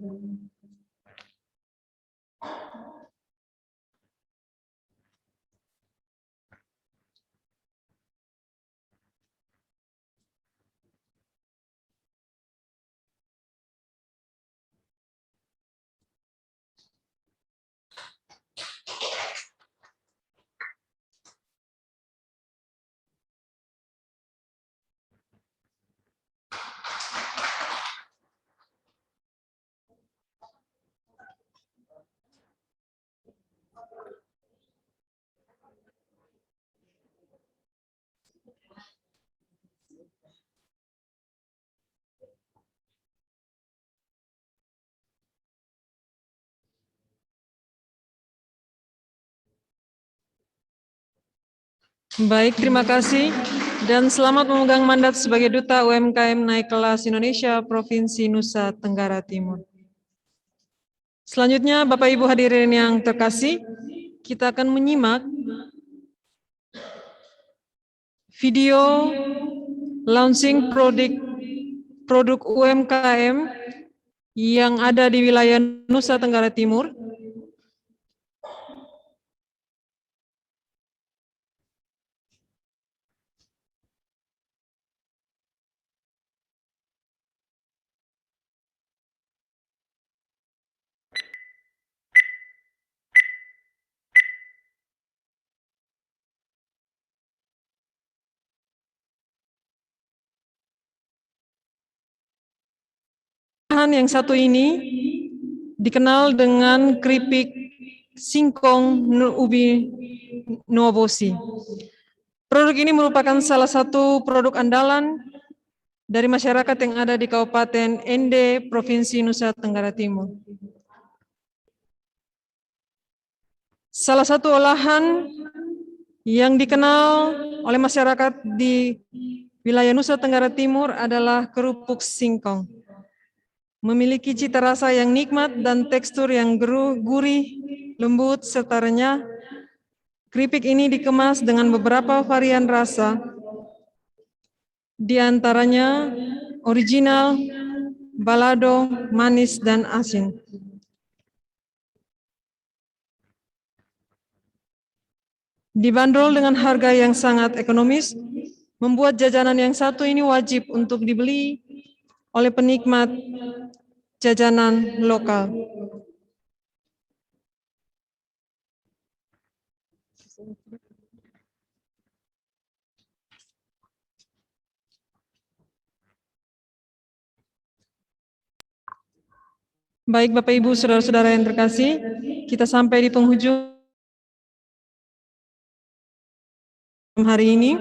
Baik, terima kasih dan selamat memegang mandat sebagai Duta UMKM Naik Kelas Indonesia Provinsi Nusa Tenggara Timur. Selanjutnya, Bapak Ibu hadirin yang terkasih, kita akan menyimak video launching produk UMKM yang ada di wilayah Nusa Tenggara Timur. Bahan yang satu ini dikenal dengan keripik singkong ubi nuobosi. Produk ini merupakan salah satu produk andalan dari masyarakat yang ada di Kabupaten Ende, Provinsi Nusa Tenggara Timur. Salah satu olahan yang dikenal oleh masyarakat di wilayah Nusa Tenggara Timur adalah kerupuk singkong. Memiliki cita rasa yang nikmat dan tekstur yang gurih, lembut, serta renyah. Keripik ini dikemas dengan beberapa varian rasa, di antaranya original, balado, manis, dan asin. Dibanderol dengan harga yang sangat ekonomis, membuat jajanan yang satu ini wajib untuk dibeli oleh penikmat jajanan lokal. Baik Bapak Ibu, saudara-saudara yang terkasih, kita sampai di penghujung hari ini.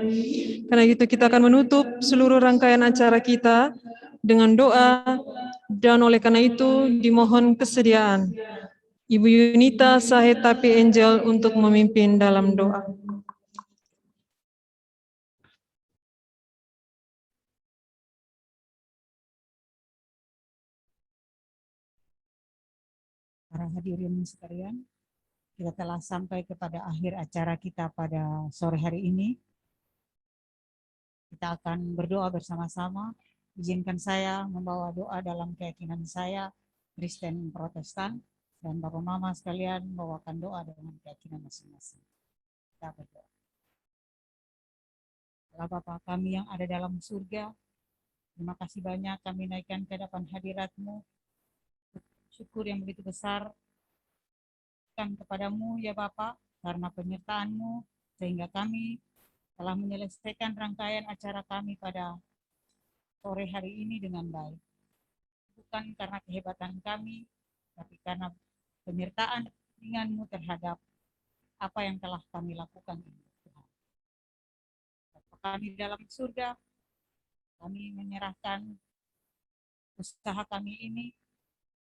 Karena itu kita akan menutup seluruh rangkaian acara kita dengan doa, dan oleh karena itu dimohon kesediaan Ibu Yunita Sahetapi Angel untuk memimpin dalam doa. Para hadirin sekalian, kita telah sampai kepada akhir acara kita pada sore hari ini. Kita akan berdoa bersama-sama. Izinkan saya membawa doa dalam keyakinan saya, Kristen Protestan, dan Bapak Mama sekalian membawakan doa dengan keyakinan masing-masing. Kita berdoa. Allah Bapa kami yang ada dalam surga, terima kasih banyak kami naikkan ke hadapan hadirat-Mu. Syukur yang begitu besar kepadamu ya Bapa, karena penyertaan-Mu sehingga kami telah menyelesaikan rangkaian acara kami pada sore hari ini dengan baik. Bukan karena kehebatan kami, tapi karena penyertaan dengan-Mu terhadap apa yang telah kami lakukan ini. Tuhan. Bapa kami dalam surga, kami menyerahkan usaha kami ini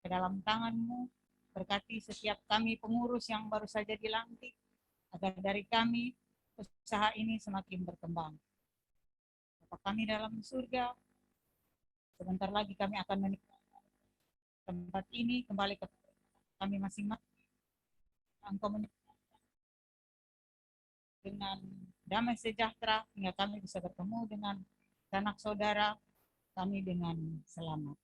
ke dalam tangan-Mu, berkati setiap kami pengurus yang baru saja dilantik, agar dari kami usaha ini semakin berkembang. Bapa kami dalam surga, sebentar lagi kami akan meninggalkan tempat ini kembali ke kami masing-masing. Engkau meninggalkan dengan damai sejahtera hingga kami bisa bertemu dengan sanak saudara kami dengan selamat.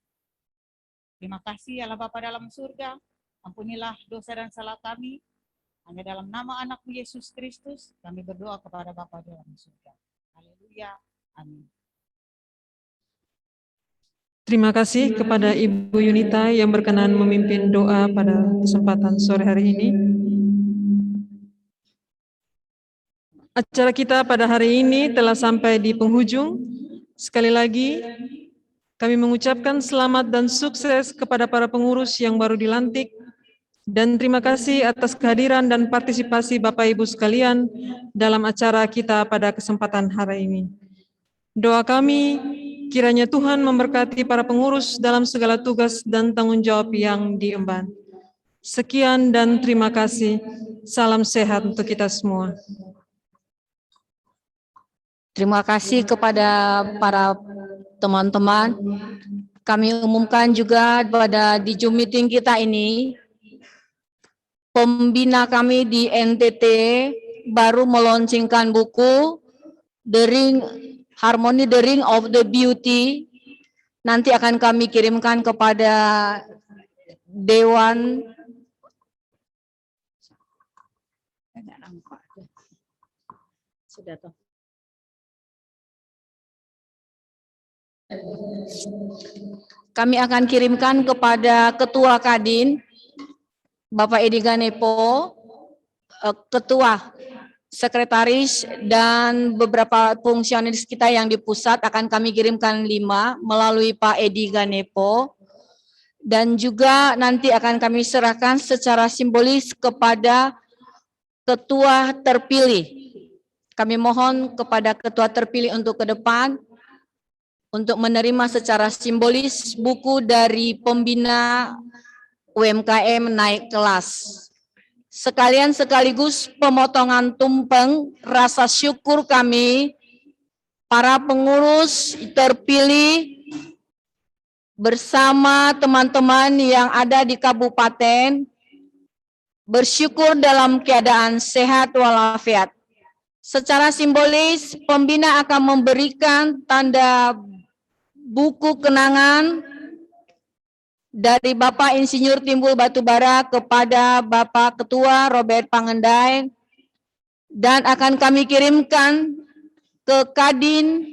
Terima kasih Allah Bapa dalam surga, ampunilah dosa dan salah kami. Hanya dalam nama anak-Mu Yesus Kristus, kami berdoa kepada Bapa dalam surga. Haleluya. Amin. Terima kasih kepada Ibu Yunita yang berkenan memimpin doa pada kesempatan sore hari ini. Acara kita pada hari ini telah sampai di penghujung. Sekali lagi, kami mengucapkan selamat dan sukses kepada para pengurus yang baru dilantik, dan terima kasih atas kehadiran dan partisipasi Bapak Ibu sekalian dalam acara kita pada kesempatan hari ini. Doa kami, kiranya Tuhan memberkati para pengurus dalam segala tugas dan tanggung jawab yang diemban. Sekian dan terima kasih. Salam sehat untuk kita semua. Terima kasih kepada para teman-teman. Kami umumkan juga di Zoom meeting kita ini, pembina kami di NTT baru meluncurkan buku Harmony the Ring of the Beauty. Nanti akan kami kirimkan kepada Dewan sudah toh. Kami akan kirimkan kepada Ketua Kadin, Bapak Edi Ganepo, Ketua, Sekretaris, dan beberapa fungsionaris kita yang di pusat akan kami kirimkan 5 melalui Pak Edi Ganepo. dan juga nanti akan kami serahkan secara simbolis kepada ketua terpilih. Kami mohon kepada ketua terpilih untuk ke depan untuk menerima secara simbolis buku dari pembina UMKM naik kelas. Sekaligus pemotongan tumpeng rasa syukur kami para pengurus terpilih bersama teman-teman yang ada di kabupaten bersyukur dalam keadaan sehat walafiat. Secara simbolis, pembina akan memberikan tanda buku kenangan dari Bapak Insinyur Timbul Batubara kepada Bapak Ketua Robert Pangendai dan akan kami kirimkan ke Kadin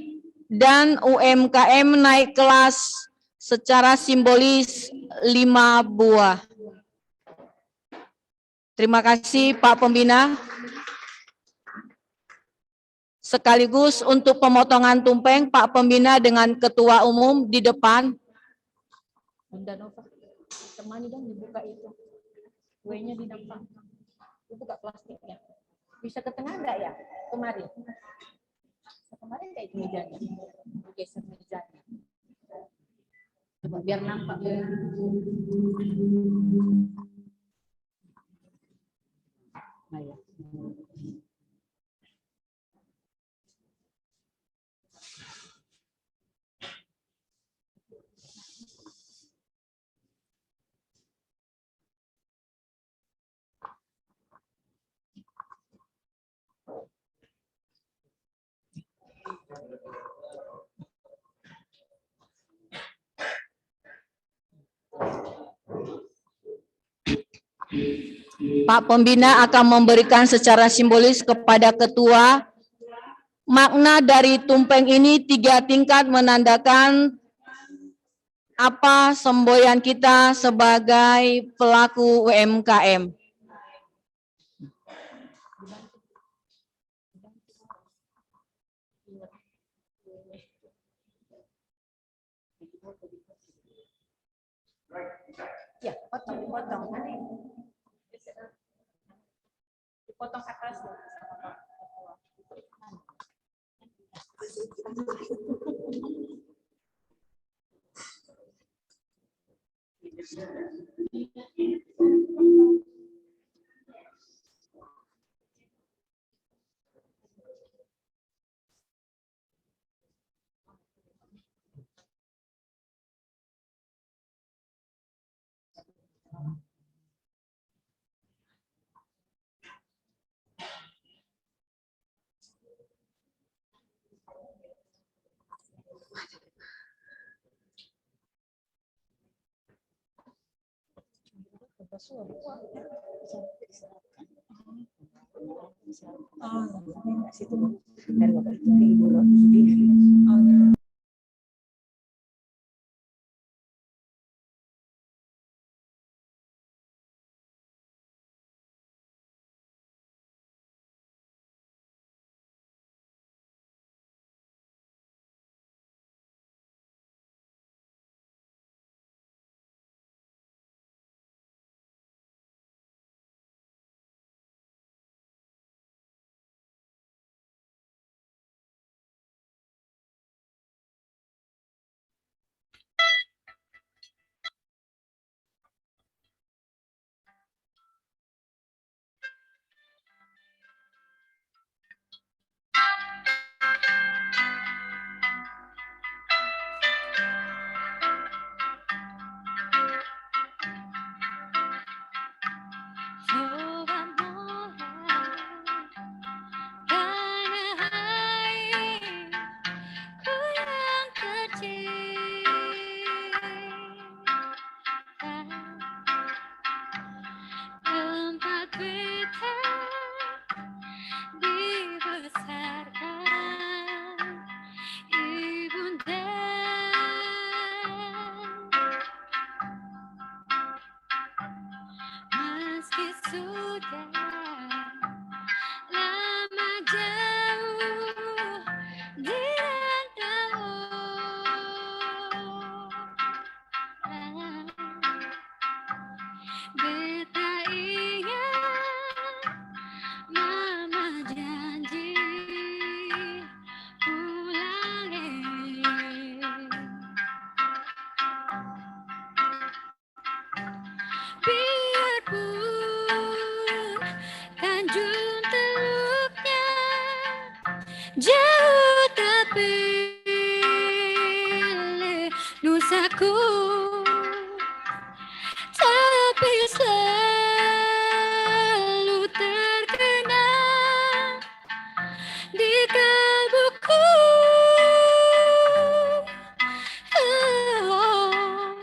dan UMKM naik kelas secara simbolis 5 buah. Terima kasih Pak Pembina. Sekaligus untuk pemotongan tumpeng Pak Pembina dengan Ketua Umum di depan. Bunda Nova, temani dong dibuka itu. Kuenya di depan. Dibuka plastiknya. Bisa ke tengah enggak ya? Kemarin. Kemarin enggak itu mejanya? Geser mejanya. Coba biar nampak. Nah, ya. Pak Pembina akan memberikan secara simbolis kepada ketua. Makna dari tumpeng ini 3 tingkat menandakan apa semboyan kita sebagai pelaku UMKM. Ya, potong. Dipotong atas. Coba mulai tanah airku yang kecil, tempat kita dibesarkan ibunda. Meski sudah lama jauh di rantau, Tanjung teluknya jauh tapi nusaku, tapi selalu terkenang di kalbuku. Oh,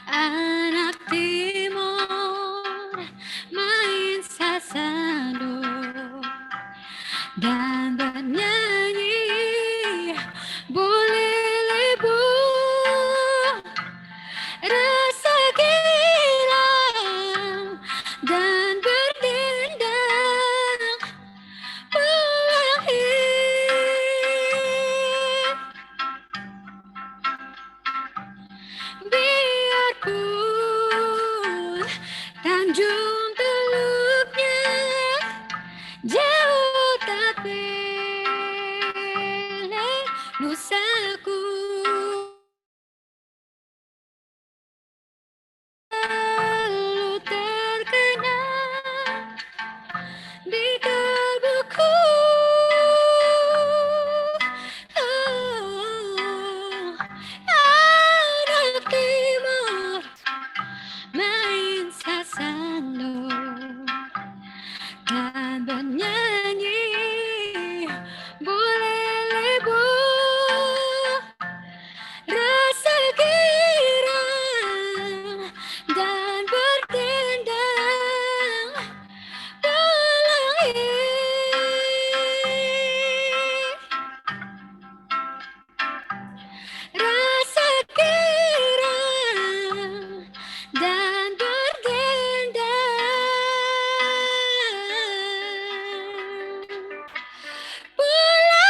anak timur main sasando dan bernyanyi boleh lebu, rasa girang dan berdendang pelangi. Biarpun tanjung teluknya jauh tapi nusaku selalu terkenang di kalbuku. Oh, anak timur main sasando dan bernyanyi boleh lebu, rasa girang dan berdendang pelangi. Rasa girang dan berdendang pelangi.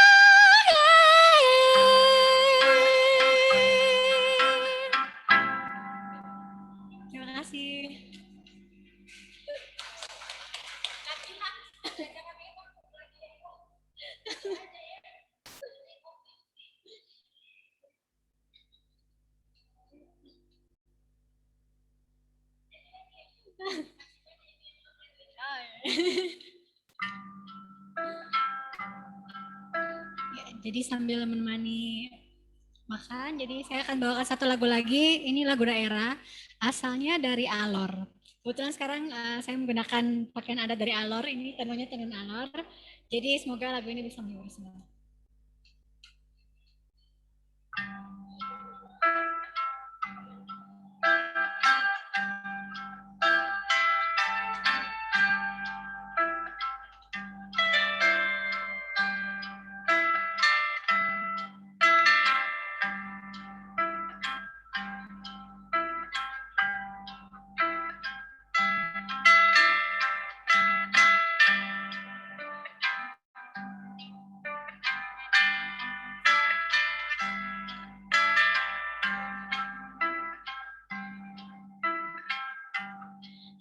Terima kasih. Ya, jadi sambil menemani makan, jadi saya akan bawakan satu lagu lagi. Ini lagu daerah, asalnya dari Alor. Kebetulan sekarang saya menggunakan pakaian adat dari Alor. Ini tenunnya tenun Alor. Jadi semoga lagu ini bisa menghibur semua.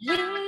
Yeah.